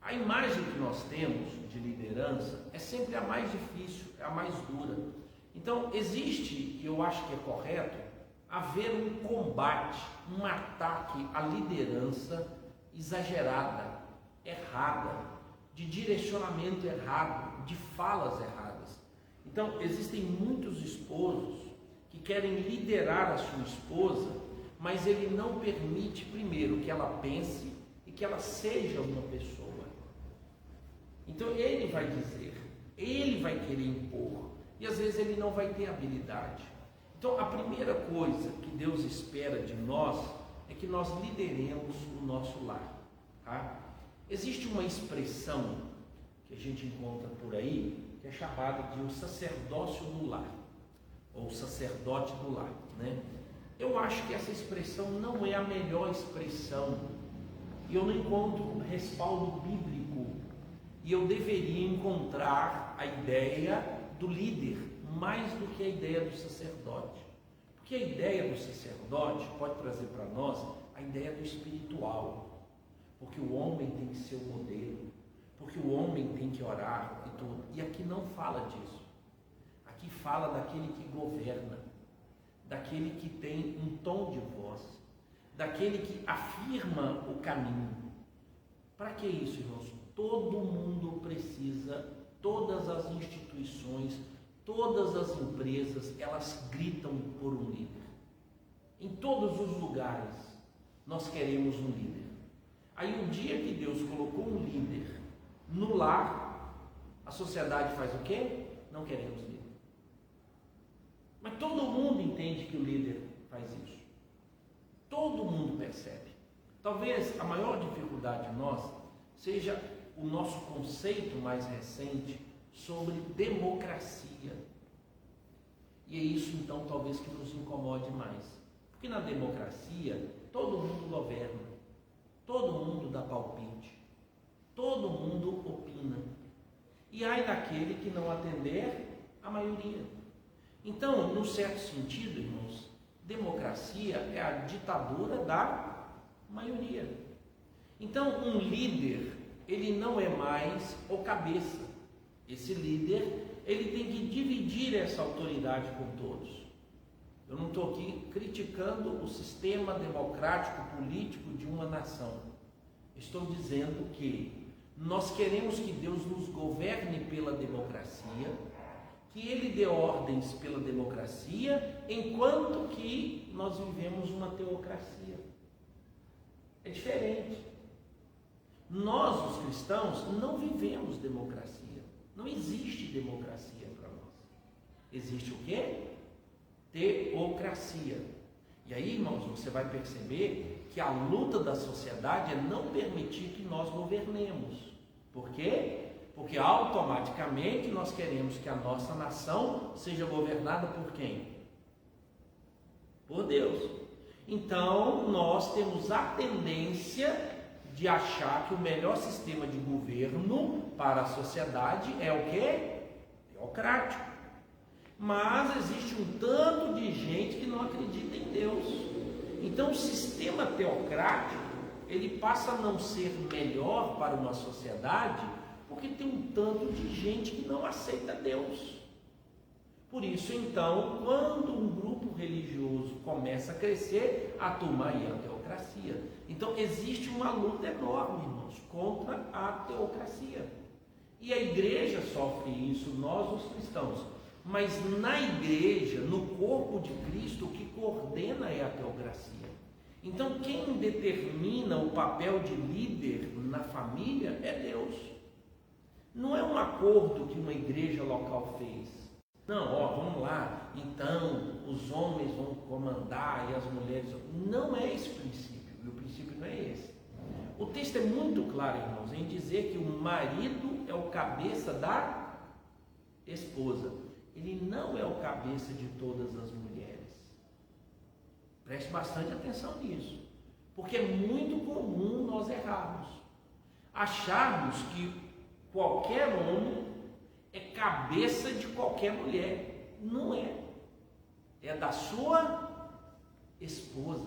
A imagem que nós temos de liderança é sempre a mais difícil, é a mais dura. Então existe, e eu acho que é correto, haver um combate, um ataque à liderança exagerada, errada, de direcionamento errado, de falas erradas. Então existem muitos esposos que querem liderar a sua esposa, mas ele não permite primeiro que ela pense e que ela seja uma pessoa. Então ele vai dizer, ele vai querer impor, e às vezes ele não vai ter habilidade. Então a primeira coisa que Deus espera de nós é que nós lideremos o nosso lar, tá? Existe uma expressão que a gente encontra por aí, que é chamada de o sacerdócio do lar, ou sacerdote do lar, né? Eu acho que essa expressão não é a melhor expressão, e eu não encontro respaldo bíblico, e eu deveria encontrar a ideia do líder mais do que a ideia do sacerdote, porque a ideia do sacerdote pode trazer para nós a ideia do espiritual, porque o homem tem que ser o modelo, porque o homem tem que orar e tudo, e aqui não fala disso. Aqui fala daquele que governa, daquele que tem um tom de voz, daquele que afirma o caminho. Para que isso, irmãos? Todo mundo precisa, todas as instituições, todas as empresas, elas gritam por um líder. Em todos os lugares, nós queremos um líder. Aí o dia que Deus colocou um líder no lar, a sociedade faz o quê? Não queremos líder. Mas todo mundo entende que o líder faz isso. Todo mundo percebe. Talvez a maior dificuldade nossa seja o nosso conceito mais recente sobre democracia. E é isso então talvez que nos incomode mais. Porque na democracia todo mundo governa, todo mundo dá palpite, todo mundo opina. E ai daquele que não atender a maioria. Então, num certo sentido, irmãos, democracia é a ditadura da maioria. Então, um líder, ele não é mais o cabeça. Esse líder, ele tem que dividir essa autoridade com todos. Eu não estou aqui criticando o sistema democrático político de uma nação. Estou dizendo que nós queremos que Deus nos governe pela democracia, que ele dê ordens pela democracia, enquanto que nós vivemos uma teocracia. É diferente. Nós, os cristãos, não vivemos democracia. Não existe democracia para nós. Existe o quê? Teocracia. E aí, irmãos, você vai perceber que a luta da sociedade é não permitir que nós governemos. Por quê? Porque automaticamente nós queremos que a nossa nação seja governada por quem? Por Deus. Então, nós temos a tendência de achar que o melhor sistema de governo para a sociedade é o quê? Teocrático. Mas existe um tanto de gente que não acredita em Deus. Então, o sistema teocrático, ele passa a não ser melhor para uma sociedade porque tem um tanto de gente que não aceita Deus. Por isso, então, quando um grupo religioso começa a crescer, a turma aí é a teocracia. Então, existe uma luta enorme, irmãos, contra a teocracia. E a igreja sofre isso, nós os cristãos. Mas na igreja, no corpo de Cristo, o que coordena é a teocracia. Então, quem determina o papel de líder na família é Deus. Não é um acordo que uma igreja local fez. Não, vamos lá, então os homens vão comandar e as mulheres... Não é esse o princípio, e o princípio não é esse. O texto é muito claro, irmãos, em dizer que o marido é o cabeça da esposa. Ele não é o cabeça de todas as mulheres. Preste bastante atenção nisso, porque é muito comum nós errarmos. Acharmos que qualquer homem é cabeça de qualquer mulher. Não é. É da sua esposa.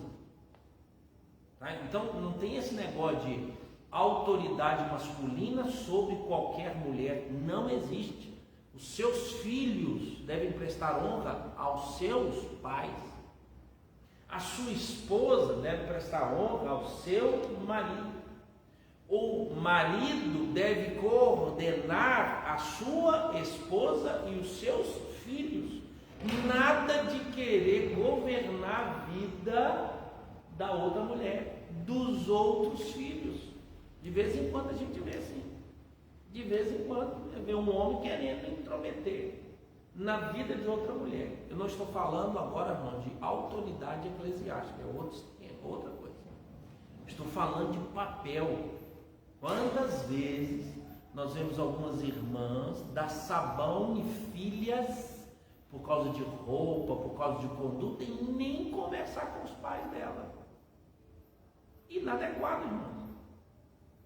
Tá? Então não tem esse negócio de autoridade masculina sobre qualquer mulher. Não existe. Os seus filhos devem prestar honra aos seus pais. A sua esposa deve prestar honra ao seu marido. O marido deve coordenar a sua esposa e os seus filhos. Nada de querer governar a vida da outra mulher, dos outros filhos. De vez em quando a gente vê assim. De vez em quando vê um homem querendo intrometer na vida de outra mulher. Eu não estou falando agora, irmão, de autoridade eclesiástica, é outra coisa. Estou falando de papel. Quantas vezes nós vemos algumas irmãs dar sabão em filhas por causa de roupa, por causa de conduta, e nem conversar com os pais dela. Inadequado, irmão.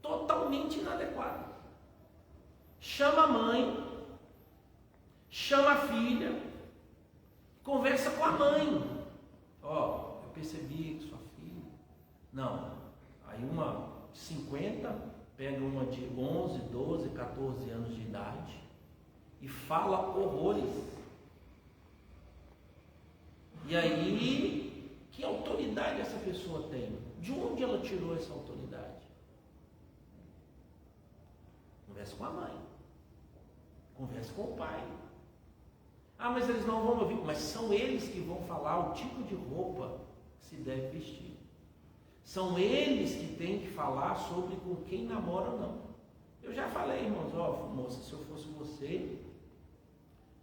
Totalmente inadequado. Chama a mãe, chama a filha, conversa com a mãe. Ó, eu percebi que sua filha... Não, aí uma de 50... pega uma de 11, 12, 14 anos de idade e fala horrores. E aí, que autoridade essa pessoa tem? De onde ela tirou essa autoridade? Conversa com a mãe. Conversa com o pai. Ah, mas eles não vão ouvir. Mas são eles que vão falar o tipo de roupa que se deve vestir. São eles que têm que falar sobre com quem namora ou não. Eu já falei, irmãos, moça, se eu fosse você,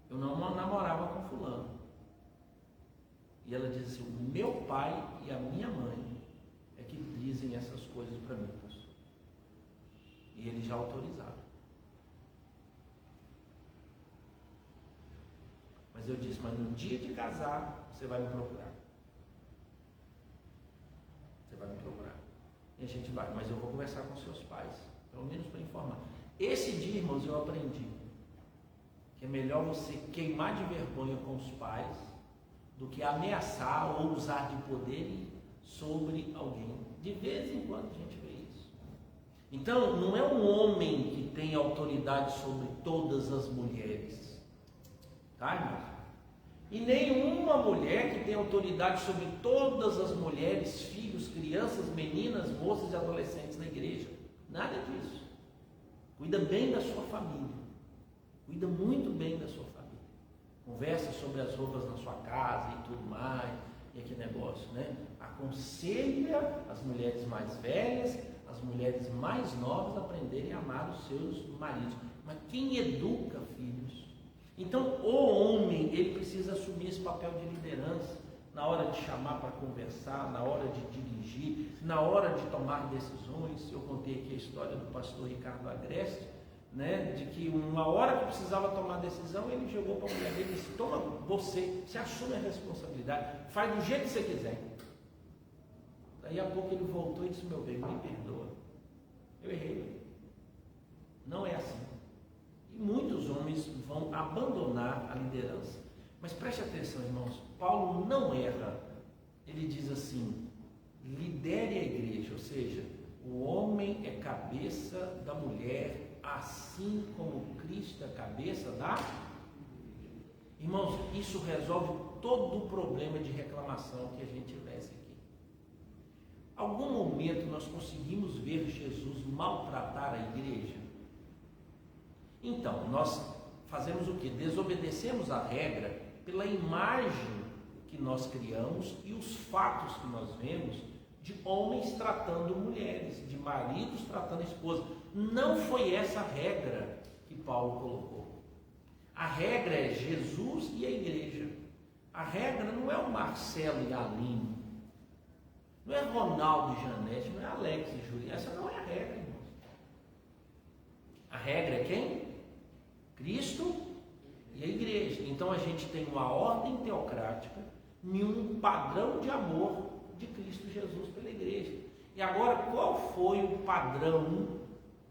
eu não namorava com fulano. E ela diz assim, o meu pai e a minha mãe é que dizem essas coisas para mim, pastor. E eles já autorizaram. Mas eu disse, mas no dia de casar, você vai me procurar. Vai me procurar. E a gente vai, mas eu vou conversar com seus pais, pelo menos para informar. Esse dia, irmãos, eu aprendi que é melhor você queimar de vergonha com os pais do que ameaçar ou usar de poder sobre alguém. De vez em quando a gente vê isso. Então, não é um homem que tem autoridade sobre todas as mulheres. Tá, irmãos? E nenhuma mulher que tem autoridade sobre todas as mulheres, filhos, crianças, meninas, moças e adolescentes na igreja. Nada disso. Cuida bem da sua família. Cuida muito bem da sua família. conversa sobre as roupas na sua casa e tudo mais, e aquele negócio, né? Aconselha as mulheres mais velhas, as mulheres mais novas a aprenderem a amar os seus maridos. Mas quem educa filhos? Então, o homem, ele precisa assumir esse papel de liderança, na hora de chamar para conversar, na hora de dirigir, na hora de tomar decisões. Eu contei aqui a história do pastor Ricardo Agreste, né, de que uma hora que precisava tomar decisão, ele chegou para a mulher dele e disse: toma você assume a responsabilidade, faz do jeito que você quiser. Daí a pouco ele voltou e disse: meu bem, me perdoa, eu errei, não é assim. E muitos homens vão abandonar a liderança. Mas preste atenção, irmãos, Paulo não erra. Ele diz assim: lidere a igreja, ou seja, o homem é cabeça da mulher, assim como Cristo é cabeça da igreja. Irmãos, isso resolve todo o problema de reclamação que a gente tivesse aqui. Algum momento nós conseguimos ver Jesus maltratar a igreja? Então, nós fazemos o que? Desobedecemos a regra pela imagem que nós criamos e os fatos que nós vemos de homens tratando mulheres, de maridos tratando esposas. Não foi essa a regra que Paulo colocou. A regra é Jesus e a igreja. A regra não é o Marcelo e a Aline, não é Ronaldo e Janete, não é Alex e Juliana. Essa não é a regra, irmãos. A regra é quem? Cristo e a igreja. Então a gente tem uma ordem teocrática e um padrão de amor de Cristo Jesus pela igreja. E agora, qual foi o padrão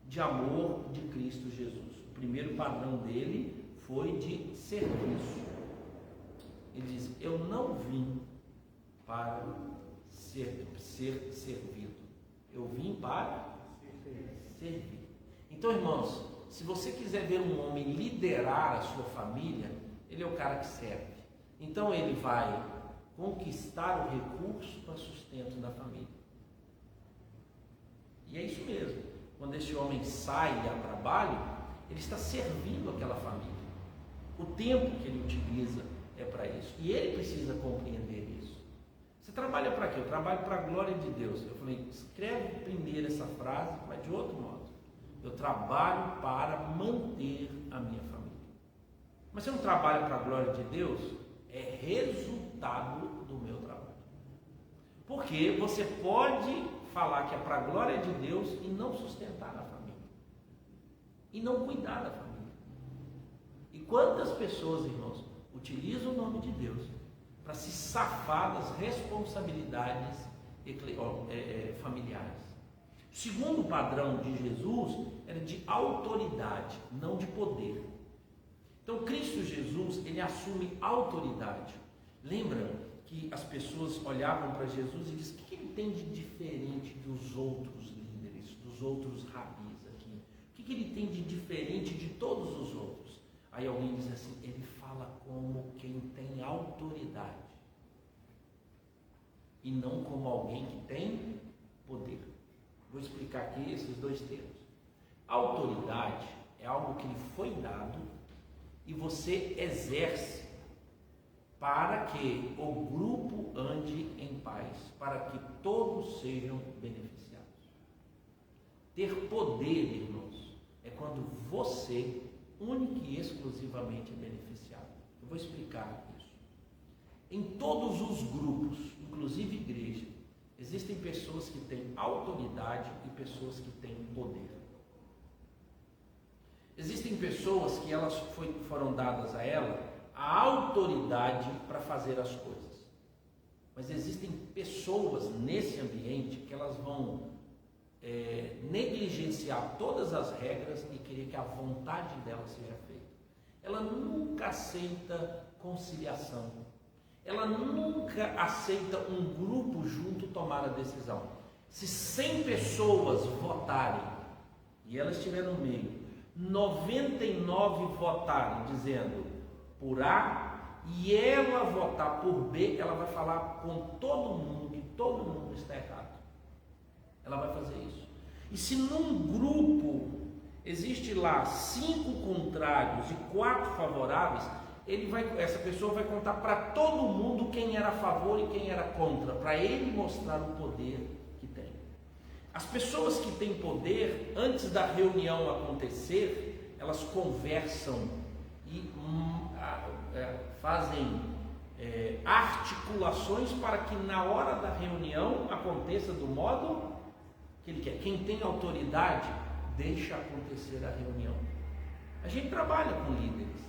de amor de Cristo Jesus? O primeiro padrão dele foi de serviço. Ele diz: eu não vim para ser servido, eu vim para servir. Então, irmãos, se você quiser ver um homem liderar a sua família, ele é o cara que serve. Então ele vai conquistar o recurso para sustento da família. E é isso mesmo. Quando esse homem sai a trabalho, ele está servindo aquela família. O tempo que ele utiliza é para isso. E ele precisa compreender isso. Você trabalha para quê? Eu trabalho para a glória de Deus. Eu falei: escreve primeiro essa frase, mas de outro modo. Eu trabalho para manter a minha família. Mas se eu não trabalho para a glória de Deus, é resultado do meu trabalho. Porque você pode falar que é para a glória de Deus e não sustentar a família. E não cuidar da família. E quantas pessoas, irmãos, utilizam o nome de Deus para se safar das responsabilidades familiares? O segundo padrão de Jesus era de autoridade, não de poder. Então, Cristo Jesus, ele assume autoridade. Lembra que as pessoas olhavam para Jesus e diziam: o que ele tem de diferente dos outros líderes, dos outros rabis aqui? O que ele tem de diferente de todos os outros? Aí alguém diz assim: ele fala como quem tem autoridade e não como alguém que tem poder. Vou explicar aqui esses dois termos. Autoridade é algo que lhe foi dado e você exerce para que o grupo ande em paz, para que todos sejam beneficiados. Ter poder, irmãos, é quando você única e exclusivamente é beneficiado. Eu vou explicar isso. Em todos os grupos, inclusive igreja, existem pessoas que têm autoridade e pessoas que têm poder. Existem pessoas que foram dadas a ela a autoridade para fazer as coisas. Mas existem pessoas nesse ambiente que elas vão negligenciar todas as regras e querer que a vontade dela seja feita. Ela nunca aceita conciliação. Ela nunca aceita um grupo junto tomar a decisão. Se 100 pessoas votarem e ela estiver no meio, 99 votarem dizendo por A e ela votar por B, ela vai falar com todo mundo que todo mundo está errado. Ela vai fazer isso. E se num grupo existe lá 5 contrários e 4 favoráveis, essa pessoa vai contar para todo mundo quem era a favor e quem era contra, para ele mostrar o poder que tem. As pessoas que têm poder, antes da reunião acontecer, elas conversam e fazem articulações para que na hora da reunião aconteça do modo que ele quer. Quem tem autoridade, deixa acontecer a reunião. A gente trabalha com líderes.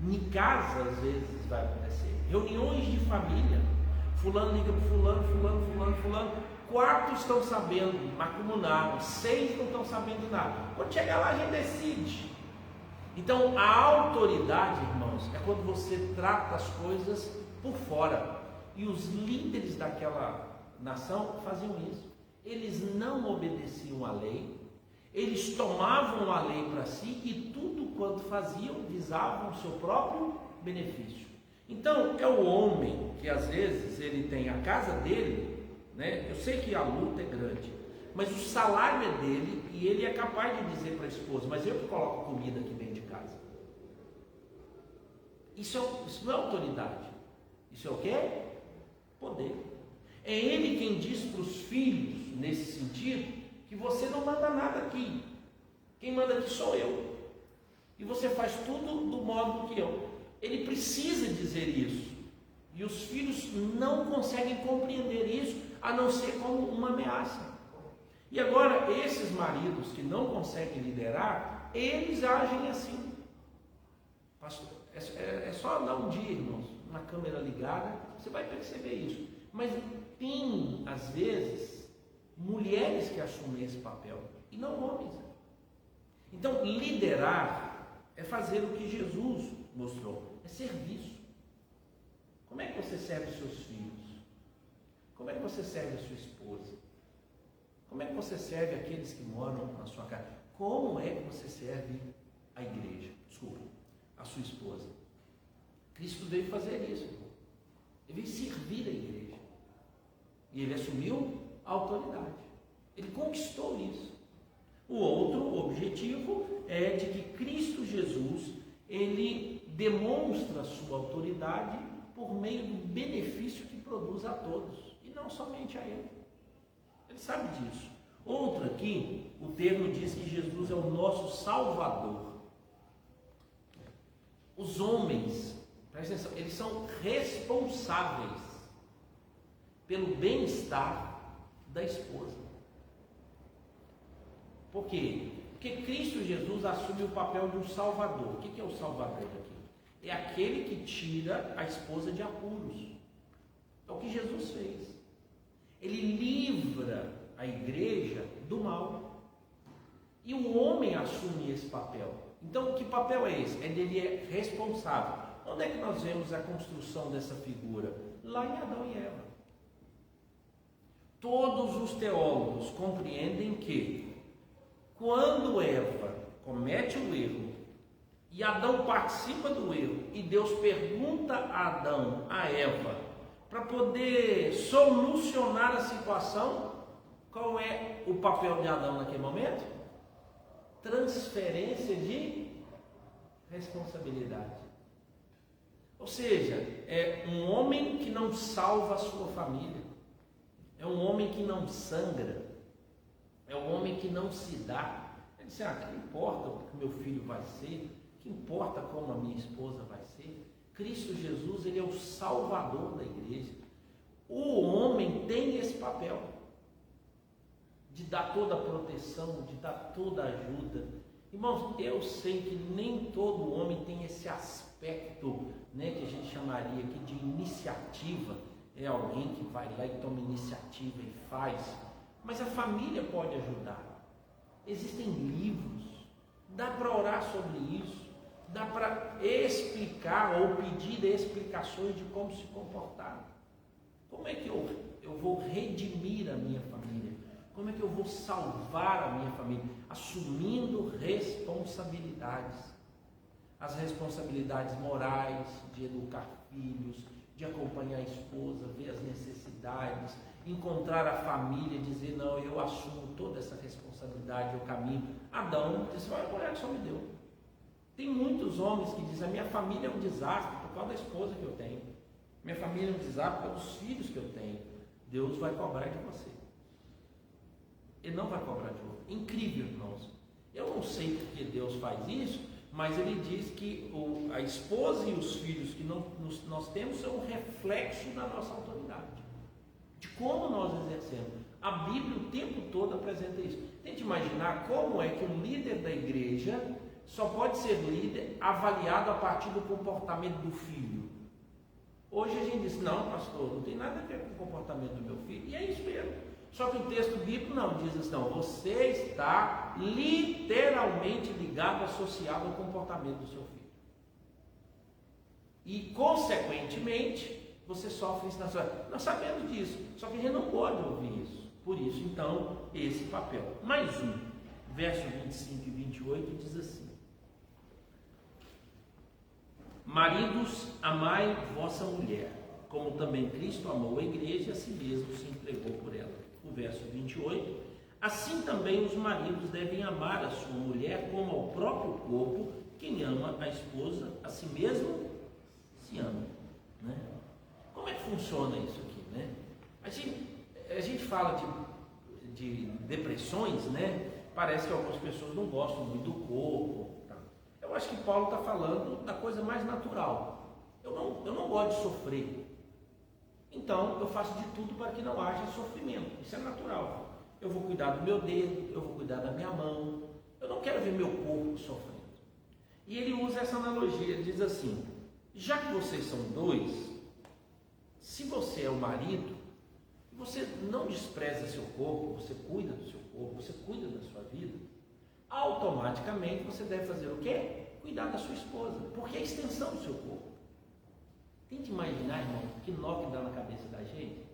Em casa, às vezes, vai acontecer. Reuniões de família. Fulano liga para fulano. 4 estão sabendo, macumunaram. 6 não estão sabendo nada. Quando chegar lá, a gente decide. Então, a autoridade, irmãos, é quando você trata as coisas por fora. E os líderes daquela nação faziam isso. Eles não obedeciam à lei, eles tomavam a lei para si e tudo quanto faziam visavam o seu próprio benefício. Então, é o homem que às vezes ele tem a casa dele, né? Eu sei que a luta é grande, mas o salário é dele e ele é capaz de dizer para a esposa: mas eu que coloco comida aqui dentro de casa. Isso não é autoridade. Isso é o quê? Poder. É ele quem diz para os filhos, nesse sentido, que você não manda nada aqui. Quem manda aqui sou eu. E você faz tudo do modo que eu. Ele precisa dizer isso. E os filhos não conseguem compreender isso, a não ser como uma ameaça. E agora, esses maridos que não conseguem liderar, eles agem assim. Pastor, é só dar um dia, irmãos, uma câmera ligada, você vai perceber isso. Mas tem, às vezes, mulheres que assumem esse papel, e não homens. Então, liderar é fazer o que Jesus mostrou, é serviço. Como é que você serve os seus filhos? Como é que você serve a sua esposa? Como é que você serve aqueles que moram na sua casa? Como é que você serve a igreja? Desculpa, a sua esposa. Cristo veio fazer isso. Ele veio servir a igreja. E ele assumiu a autoridade. Ele conquistou isso. O outro objetivo é de que Cristo Jesus, ele demonstra a sua autoridade por meio do benefício que produz a todos, e não somente a ele. Ele sabe disso. Outro aqui, o termo diz que Jesus é o nosso Salvador. Os homens, presta atenção, eles são responsáveis pelo bem-estar da esposa. Por quê? Porque Cristo Jesus assume o papel de um salvador. O que é o salvador aqui? É aquele que tira a esposa de apuros. É o que Jesus fez. Ele livra a igreja do mal. E o homem assume esse papel. Então, que papel é esse? Ele é responsável. Onde é que nós vemos a construção dessa figura? Lá em Adão e Eva. Todos os teólogos compreendem que quando Eva comete o erro e Adão participa do erro e Deus pergunta a Adão, a Eva, para poder solucionar a situação, qual é o papel de Adão naquele momento? Transferência de responsabilidade. Ou seja, é um homem que não salva a sua família, é um homem que não sangra, é um homem que não se dá. Ele disse: que importa o que meu filho vai ser, que importa como a minha esposa vai ser. Cristo Jesus, ele é o salvador da igreja. O homem tem esse papel de dar toda a proteção, de dar toda a ajuda. Irmãos, eu sei que nem todo homem tem esse aspecto, né, que a gente chamaria aqui de iniciativa. É alguém que vai lá e toma iniciativa e faz. Mas a família pode ajudar. Existem livros, dá para orar sobre isso, dá para explicar ou pedir explicações de como se comportar. Como é que eu vou redimir a minha família? Como é que eu vou salvar a minha família? Assumindo responsabilidades. As responsabilidades morais, de educar filhos, de acompanhar a esposa, ver as necessidades, encontrar a família, dizer: não, eu assumo toda essa responsabilidade, eu caminho. Adão disse: olha, a mulher que só me deu. Tem muitos homens que dizem: a minha família é um desastre por causa da esposa que eu tenho, minha família é um desastre por causa dos filhos que eu tenho. Deus vai cobrar de você, Ele não vai cobrar de outro. Incrível, irmãos. Eu não sei porque Deus faz isso, mas Ele diz que a esposa e os filhos que nós temos são um reflexo da nossa autoridade, de como nós exercemos. A Bíblia o tempo todo apresenta isso. Tente imaginar como é que um líder da igreja só pode ser líder avaliado a partir do comportamento do filho. Hoje a gente diz: não, pastor, não tem nada a ver com o comportamento do meu filho, e é isso mesmo. Só que o texto bíblico não diz assim: não, você está literalmente ligado, associado ao comportamento do seu filho, e consequentemente você sofre isso na sua vida. Nós sabemos disso, só que a gente não pode ouvir isso. Por isso, então, esse papel. Mais um, verso 25 e 28 diz assim: maridos, amai vossa mulher, como também Cristo amou a igreja e a si mesmo se entregou por ela. O verso 28: assim também os maridos devem amar a sua mulher como ao próprio corpo. Quem ama a esposa, a si mesmo se ama. Né? Como é que funciona isso aqui? Né? A gente fala de depressões, né? Parece que algumas pessoas não gostam muito do corpo. Tá? Eu acho que Paulo está falando da coisa mais natural. Eu não gosto de sofrer. Então eu faço de tudo para que não haja sofrimento. Isso é natural. Eu vou cuidar do meu dedo, eu vou cuidar da minha mão. Eu não quero ver meu corpo sofrendo. E ele usa essa analogia, ele diz assim: já que vocês são dois, se você é o marido, você não despreza seu corpo, você cuida do seu corpo, você cuida da sua vida, automaticamente você deve fazer o quê? Cuidar da sua esposa, porque é a extensão do seu corpo. Tente imaginar, irmão, que nó que dá na cabeça da gente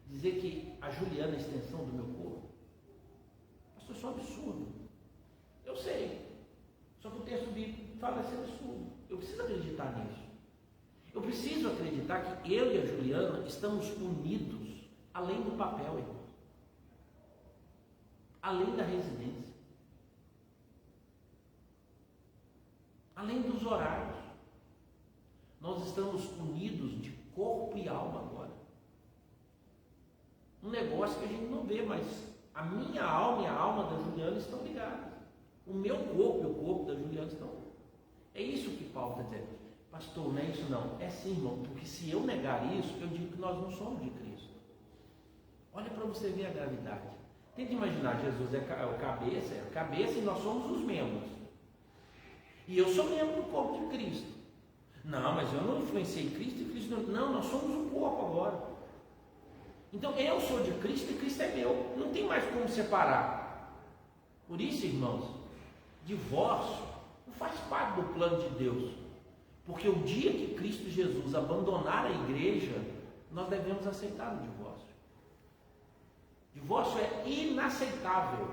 dizer que a Juliana é a extensão do meu corpo. Isso é um absurdo. Eu sei, só que o texto bíblico fala esse absurdo. Eu preciso acreditar nisso. Eu preciso acreditar que eu e a Juliana estamos unidos além do papel, irmão, além da residência, além dos horários. Nós estamos unidos de corpo e alma agora. Um negócio que a gente não vê, mas a minha alma e a alma da Juliana estão ligadas. O meu corpo e o corpo da Juliana estão. É isso que Paulo está dizendo. Pastor, não é isso não. É sim, irmão, porque se eu negar isso, eu digo que nós não somos de Cristo. Olha para você ver a gravidade. Tenta imaginar, Jesus é a cabeça e nós somos os membros. E eu sou membro do corpo de Cristo. Não, mas eu não influenciei Cristo e Cristo não. Não, nós somos um corpo agora. Então eu sou de Cristo e Cristo é meu. Não tem mais como separar. Por isso, irmãos, divórcio não faz parte do plano de Deus. Porque o dia que Cristo Jesus abandonar a igreja, nós devemos aceitar o divórcio. Divórcio é inaceitável.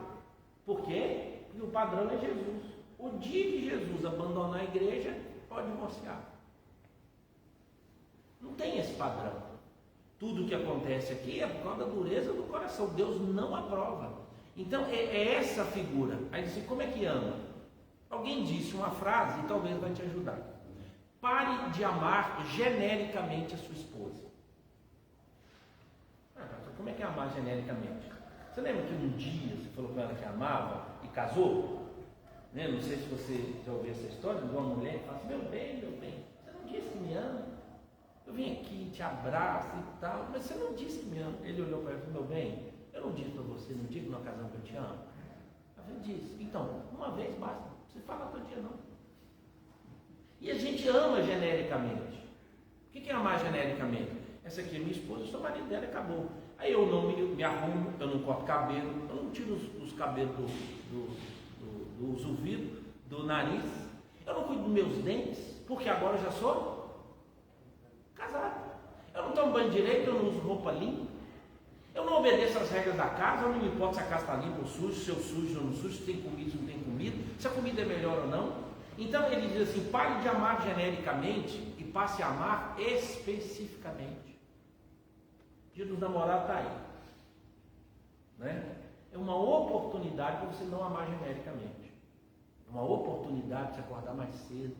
Por quê? Porque o padrão é Jesus. O dia que Jesus abandonar a igreja, pode divorciar. Não tem esse padrão. Tudo que acontece aqui é por causa da dureza do coração. Deus não aprova. Então é essa figura. Aí diz assim: como é que ama? Alguém disse uma frase e talvez vai te ajudar. Pare de amar genericamente a sua esposa. Como é que é amar genericamente? Você lembra que um dia você falou com ela que amava e casou? Né? Não sei se você já ouviu essa história de uma mulher que fala assim: meu bem, você não disse que me ama? Eu vim aqui, te abraço e tal, mas você não disse que me ama. Ele olhou para ela e falou: meu bem, eu não disse para você, não digo que nós casamos que eu te amo? Ela disse: então, uma vez basta, não precisa falar todo dia não. E a gente ama genericamente. O que é amar genericamente? Essa aqui é minha esposa, eu sou marido dela e acabou. Aí eu não me arrumo, eu não corto cabelo, eu não tiro os cabelos dos ouvidos, do nariz, eu não cuido dos meus dentes, porque agora eu já sou casado. Eu não tomo banho direito, eu não uso roupa limpa, eu não obedeço às regras da casa, eu não me importo se a casa está limpa ou suja, se eu sujo ou não sujo, se tem comida ou não tem comida, se a comida é melhor ou não. Então ele diz assim: pare de amar genericamente e passe a amar especificamente. Dia dos namorados está aí, né? É uma oportunidade para você não amar genericamente. É uma oportunidade de você acordar mais cedo.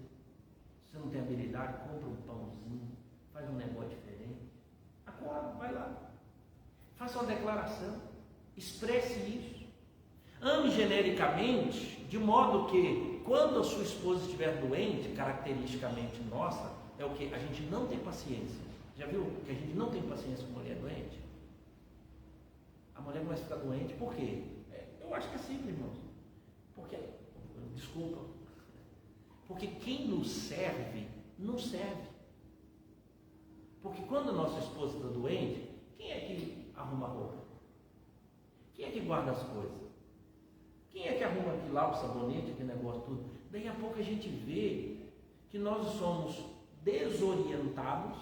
Se você não tem habilidade, compra um pãozinho, faz um negócio diferente. Acorda, vai lá. Faça uma declaração. Expresse isso. Ame genericamente, de modo que, quando a sua esposa estiver doente, caracteristicamente nossa, é o que? A gente não tem paciência. Já viu que a gente não tem paciência com mulher doente? A mulher começa a ficar doente, por quê? Eu acho que é simples, irmãos. Porque, desculpa, porque quem nos serve, não serve. Porque quando a nossa esposa está doente, quem é que arruma a roupa? Quem é que guarda as coisas? Quem é que arruma aqui lá o sabonete, aquele negócio tudo? Daí a pouco a gente vê que nós somos desorientados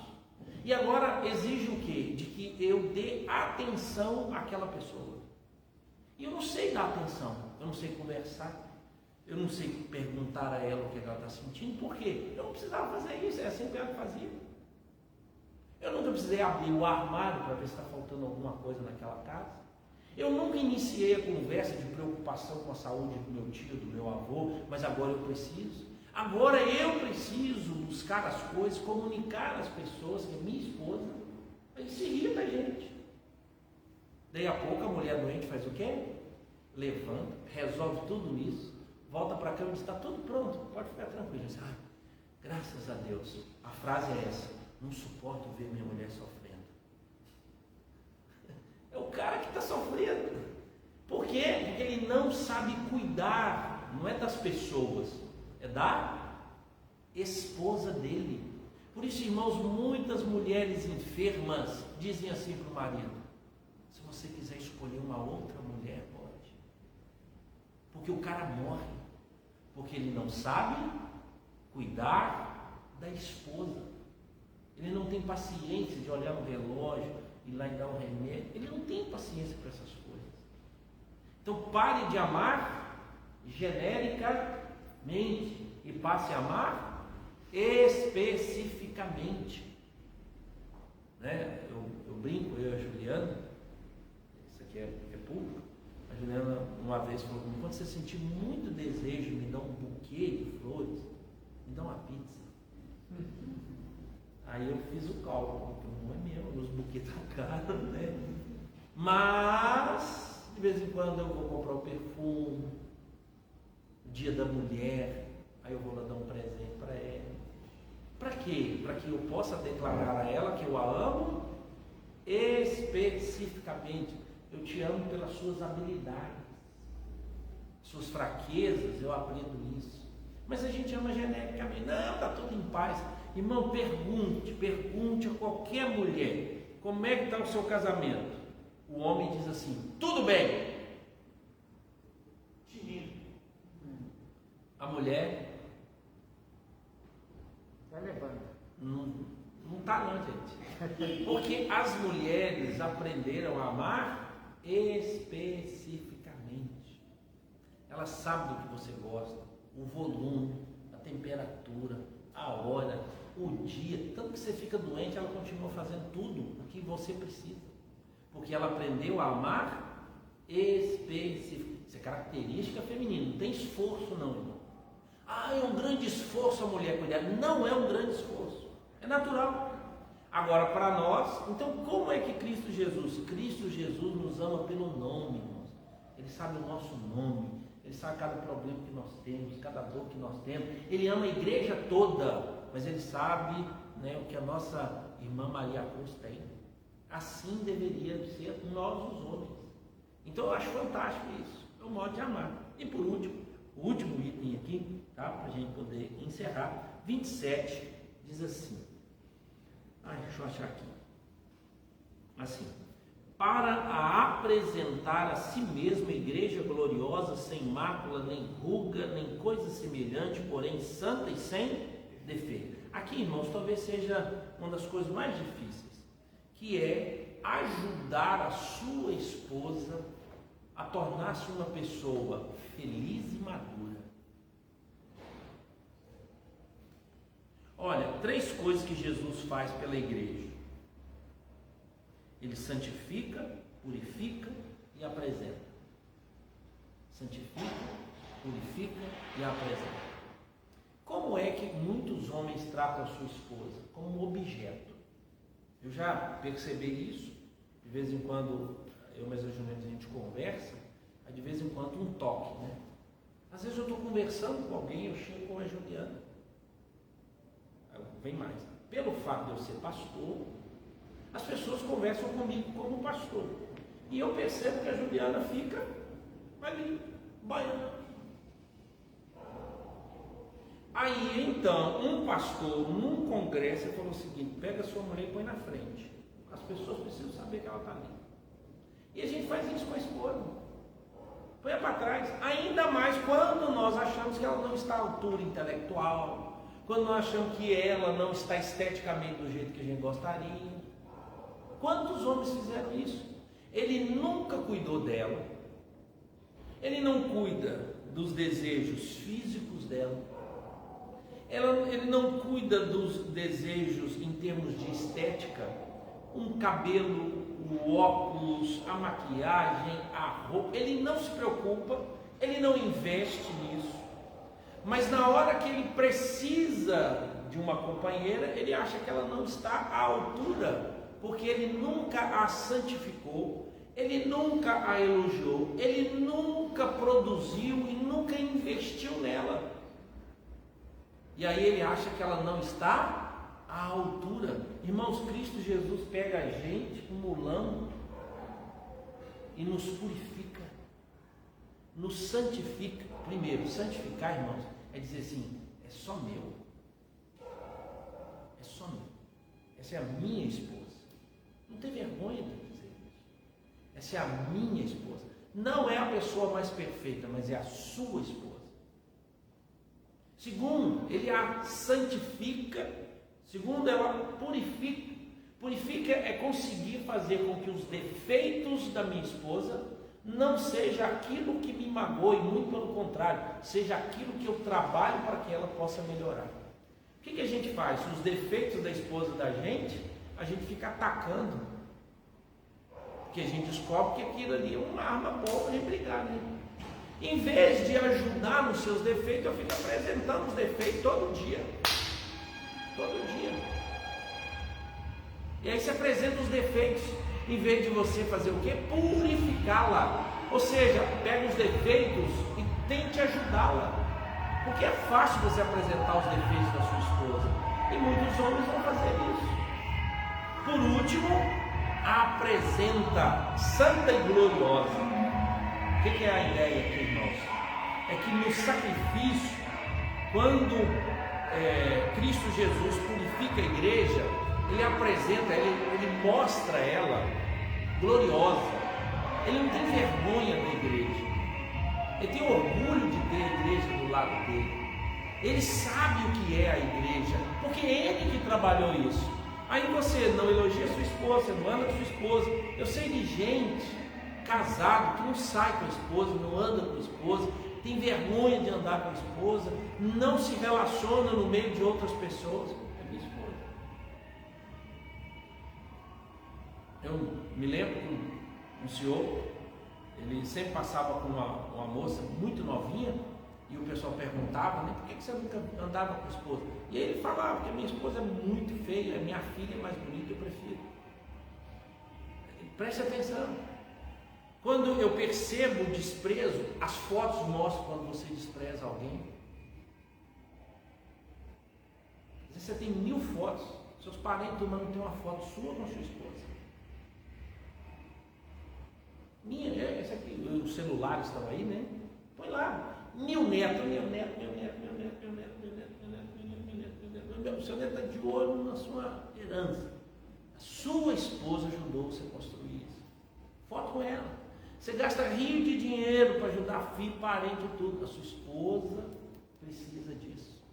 e agora exige o quê? De que eu dê atenção àquela pessoa. E eu não sei dar atenção, eu não sei conversar, eu não sei perguntar a ela o que ela está sentindo, por quê? Eu não precisava fazer isso, é assim que ela fazia. Eu nunca precisei abrir o armário para ver se está faltando alguma coisa naquela casa. Eu nunca iniciei a conversa de preocupação com a saúde do meu tio, do meu avô, mas agora eu preciso. Agora eu preciso buscar as coisas, comunicar às pessoas que é minha esposa. Isso irrita a gente. Daí a pouco a mulher doente faz o quê? Levanta, resolve tudo isso, volta para a cama e diz, está tudo pronto, pode ficar tranquilo. Diz, graças a Deus. A frase é essa, não suporto ver minha mulher sofrendo. É o cara que está sofrendo. Por quê? Porque ele não sabe cuidar, não é das pessoas, é da esposa dele. Por isso, irmãos, muitas mulheres enfermas dizem assim para o marido, se você quiser escolher uma outra mulher, pode. Porque o cara morre, porque ele não sabe cuidar da esposa. Ele não tem paciência de olhar no relógio, ir lá e dar um remédio. Ele não tem paciência para essas coisas. Então pare de amar genericamente e passe a amar especificamente. Né? Eu brinco, eu e a Juliana, isso aqui é público. A Juliana uma vez falou comigo, quando você sentir muito desejo de me dar um buquê de flores, me dá uma pizza. Aí eu fiz o cálculo, não é mesmo, os buquês estão caros, né? Mas, de vez em quando eu vou comprar um perfume, dia da mulher, aí eu vou lá dar um presente para ela. Para quê? Para que eu possa declarar a ela que eu a amo especificamente. Eu te amo pelas suas habilidades, suas fraquezas, eu aprendo isso. Mas a gente ama genericamente, não, está tudo em paz. Irmão, pergunte a qualquer mulher, como é que está o seu casamento? O homem diz assim, tudo bem. A mulher está levando. Não está não, gente. Porque as mulheres aprenderam a amar especificamente. Elas sabem do que você gosta, o volume, a temperatura, a hora, o dia, tanto que você fica doente, ela continua fazendo tudo o que você precisa, porque ela aprendeu a amar específico. Isso é característica feminina, não tem esforço não, irmão. É um grande esforço a mulher cuidar. Não é um grande esforço, é natural. Agora para nós, então como é que Cristo Jesus nos ama pelo nome, irmãos. Ele sabe o nosso nome, ele sabe cada problema que nós temos, cada dor que nós temos. Ele ama a igreja toda, mas ele sabe, né, o que a nossa irmã Maria Cruz tem. Assim deveria ser nós os homens. Então eu acho fantástico isso. É o modo de amar. E por último, o último item aqui, tá, para a gente poder encerrar, 27, diz assim. Deixa eu achar aqui. Assim. Para a apresentar a si mesma igreja gloriosa, sem mácula, nem ruga, nem coisa semelhante, porém santa e sem defeito. Aqui, irmãos, talvez seja uma das coisas mais difíceis, que é ajudar a sua esposa a tornar-se uma pessoa feliz e madura. Olha, 3 coisas que Jesus faz pela igreja. Ele santifica, purifica e apresenta. Santifica, purifica e a apresenta. Como é que muitos homens tratam a sua esposa? Como um objeto. Eu já percebi isso. De vez em quando, eu e a Juliana, a gente conversa, aí de vez em quando um toque, né? Às vezes eu estou conversando com alguém, eu chego com a Juliana. Aí vem mais. Pelo fato de eu ser pastor, as pessoas conversam comigo como pastor. E eu percebo que a Juliana fica ali, baiana. Aí então, um pastor, num congresso, falou o seguinte: pega a sua mulher e põe na frente. As pessoas precisam saber que ela está ali. E a gente faz isso com a esposa. Põe para trás. Ainda mais quando nós achamos que ela não está à altura intelectual, quando nós achamos que ela não está esteticamente do jeito que a gente gostaria. Quantos homens fizeram isso? Ele nunca cuidou dela. Ele não cuida dos desejos físicos dela. Ele não cuida dos desejos em termos de estética, um cabelo, o óculos, a maquiagem, a roupa. Ele não se preocupa, ele não investe nisso. Mas na hora que ele precisa de uma companheira, ele acha que ela não está à altura, porque ele nunca a santificou, ele nunca a elogiou, ele nunca produziu e nunca investiu nela. E aí ele acha que ela não está à altura. Irmãos, Cristo Jesus pega a gente, um mulão, e nos purifica, nos santifica. Primeiro, santificar, irmãos, é dizer assim: é só meu. É só meu. Essa é a minha esposa. Não tem vergonha de dizer isso. Essa é a minha esposa. Não é a pessoa mais perfeita, mas é a sua esposa. Segundo, ele a santifica. Segundo, ela purifica. Purifica é conseguir fazer com que os defeitos da minha esposa não seja aquilo que me magoe, muito pelo contrário, seja aquilo que eu trabalho para que ela possa melhorar. O que a gente faz? Os defeitos da esposa da gente, a gente fica atacando, porque a gente descobre que aquilo ali é uma arma boa para a gente brigar, né? Em vez de ajudar nos seus defeitos, eu fico apresentando os defeitos todo dia. Todo dia. E aí você apresenta os defeitos, em vez de você fazer o quê? Purificá-la. Ou seja, pega os defeitos e tente ajudá-la. Porque é fácil você apresentar os defeitos da sua esposa. E muitos homens vão fazer isso. Por último, apresenta santa e gloriosa. O que é a ideia aqui, irmãos? É que no sacrifício, quando Cristo Jesus purifica a igreja, ele apresenta, ele mostra ela gloriosa. Ele não tem vergonha da igreja. Ele tem orgulho de ter a igreja do lado dele. Ele sabe o que é a igreja, porque é ele que trabalhou isso. Aí você não elogia sua esposa, você não anda com sua esposa. Eu sei de gente casado que não sai com a esposa, não anda com a esposa, tem vergonha de andar com a esposa, não se relaciona no meio de outras pessoas. É minha esposa. Eu me lembro que um senhor, ele sempre passava com uma moça muito novinha, e o pessoal perguntava, né, por que você nunca andava com a esposa? E aí ele falava que a minha esposa é muito feia, a minha filha é mais bonita, eu prefiro. Preste atenção. Quando eu percebo o desprezo, as fotos mostram quando você despreza alguém. Às vezes você tem 1000 fotos, seus parentes não tem uma foto sua com a sua esposa. Essa aqui, os celulares estão aí, né? Põe lá. Meu neto. O seu neto está de olho na sua herança. A sua esposa ajudou você a construir isso. Foto com ela. Você gasta rio de dinheiro para ajudar filho, parente e tudo. A sua esposa precisa disso.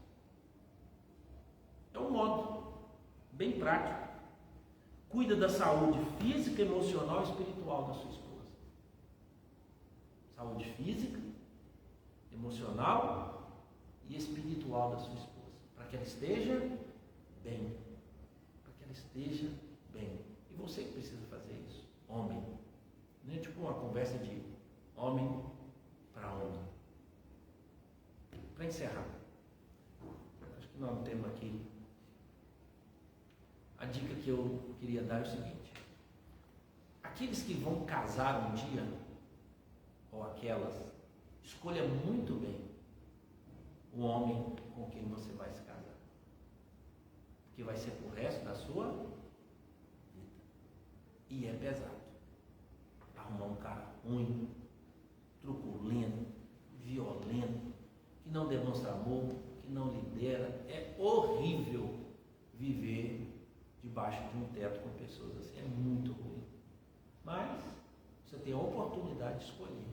É um modo bem prático. Cuida da saúde física, emocional e espiritual da sua esposa. Saúde física, emocional e espiritual da sua esposa. Para que ela esteja bem. Para que ela esteja bem. E você que precisa fazer isso, homem. Não é tipo uma conversa de homem para homem. Para encerrar, acho que nós temos aqui a dica que eu queria dar é o seguinte: aqueles que vão casar um dia, ou aquelas, escolha muito bem o homem com quem você vai se casar, porque vai ser pro resto da sua vida. E é pesado arrumar um cara ruim, truculento, violento, que não demonstra amor, que não lidera. É horrível viver debaixo de um teto com pessoas assim, é muito ruim. Mas você tem a oportunidade de escolher.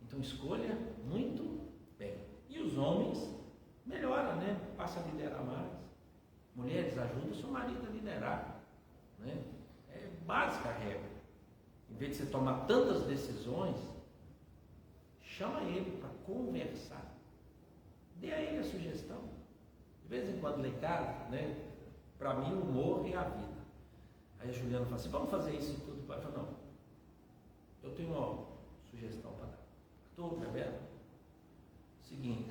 Então escolha muito bem. E os homens melhoram, né? Passa a liderar mais. Mulheres, ajudam o seu marido a liderar, né? É básica a regra. Em vez de você tomar tantas decisões, chama ele para conversar. Dê a ele a sugestão. De vez em quando lá em casa, né? Para mim o humor é a vida. Aí a Juliana fala assim, vamos fazer isso e tudo. Pai fala, não, eu tenho uma sugestão para dar. Estou, Roberto? Seguinte,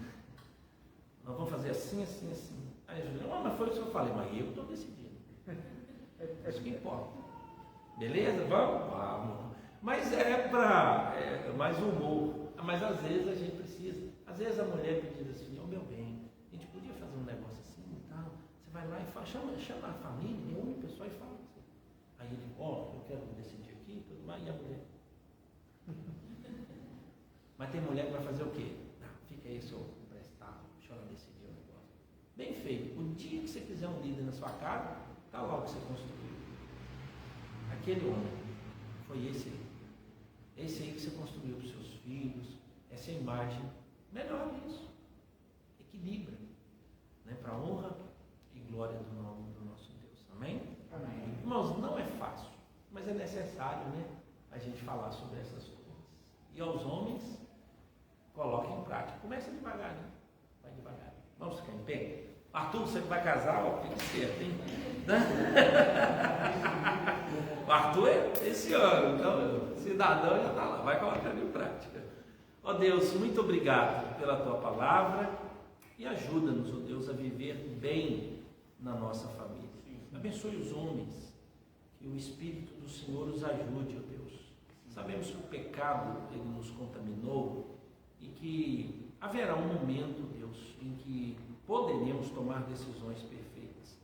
nós vamos fazer assim, assim, assim. Aí a Juliana, mas foi isso que eu falei, mas eu estou decidindo. É isso que importa. Beleza? Vamos? Vamos. Mas é para mais humor. Mas às vezes a gente precisa. Às vezes a mulher pedindo assim, meu bem, a gente podia fazer um negócio assim e tal. Você vai lá e fala, chama a família, reúne o pessoal e fala assim. Aí ele, eu quero decidir aqui e tudo mais, e a mulher. Mas tem mulher que vai fazer o quê? Não, fica aí, seu emprestado, deixa ela decidir o negócio. Bem feito. O dia que você quiser um líder na sua casa, está lá o que você construiu. Aquele homem foi esse aí. Esse aí que você construiu para os seus filhos, essa imagem. Melhor isso. Equilibra. Né? Para a honra e glória do nome do nosso Deus. Amém? Amém. Irmãos, não é fácil, mas é necessário, né, a gente falar sobre essas coisas. E aos homens, coloquem em prática. Começa devagar, né? Vai devagar. Vamos ficar em pé? Arthur, você que vai casar, ó, fica certo, hein? O Arthur é esse ano, então, cidadão já está lá, vai colocando em prática. Ó Deus, muito obrigado pela tua palavra e ajuda-nos, ó Deus, a viver bem na nossa família. Abençoe os homens, que o Espírito do Senhor os ajude, ó Deus. Sabemos que o pecado ele nos contaminou e que haverá um momento, Deus, em que poderemos tomar decisões perfeitas.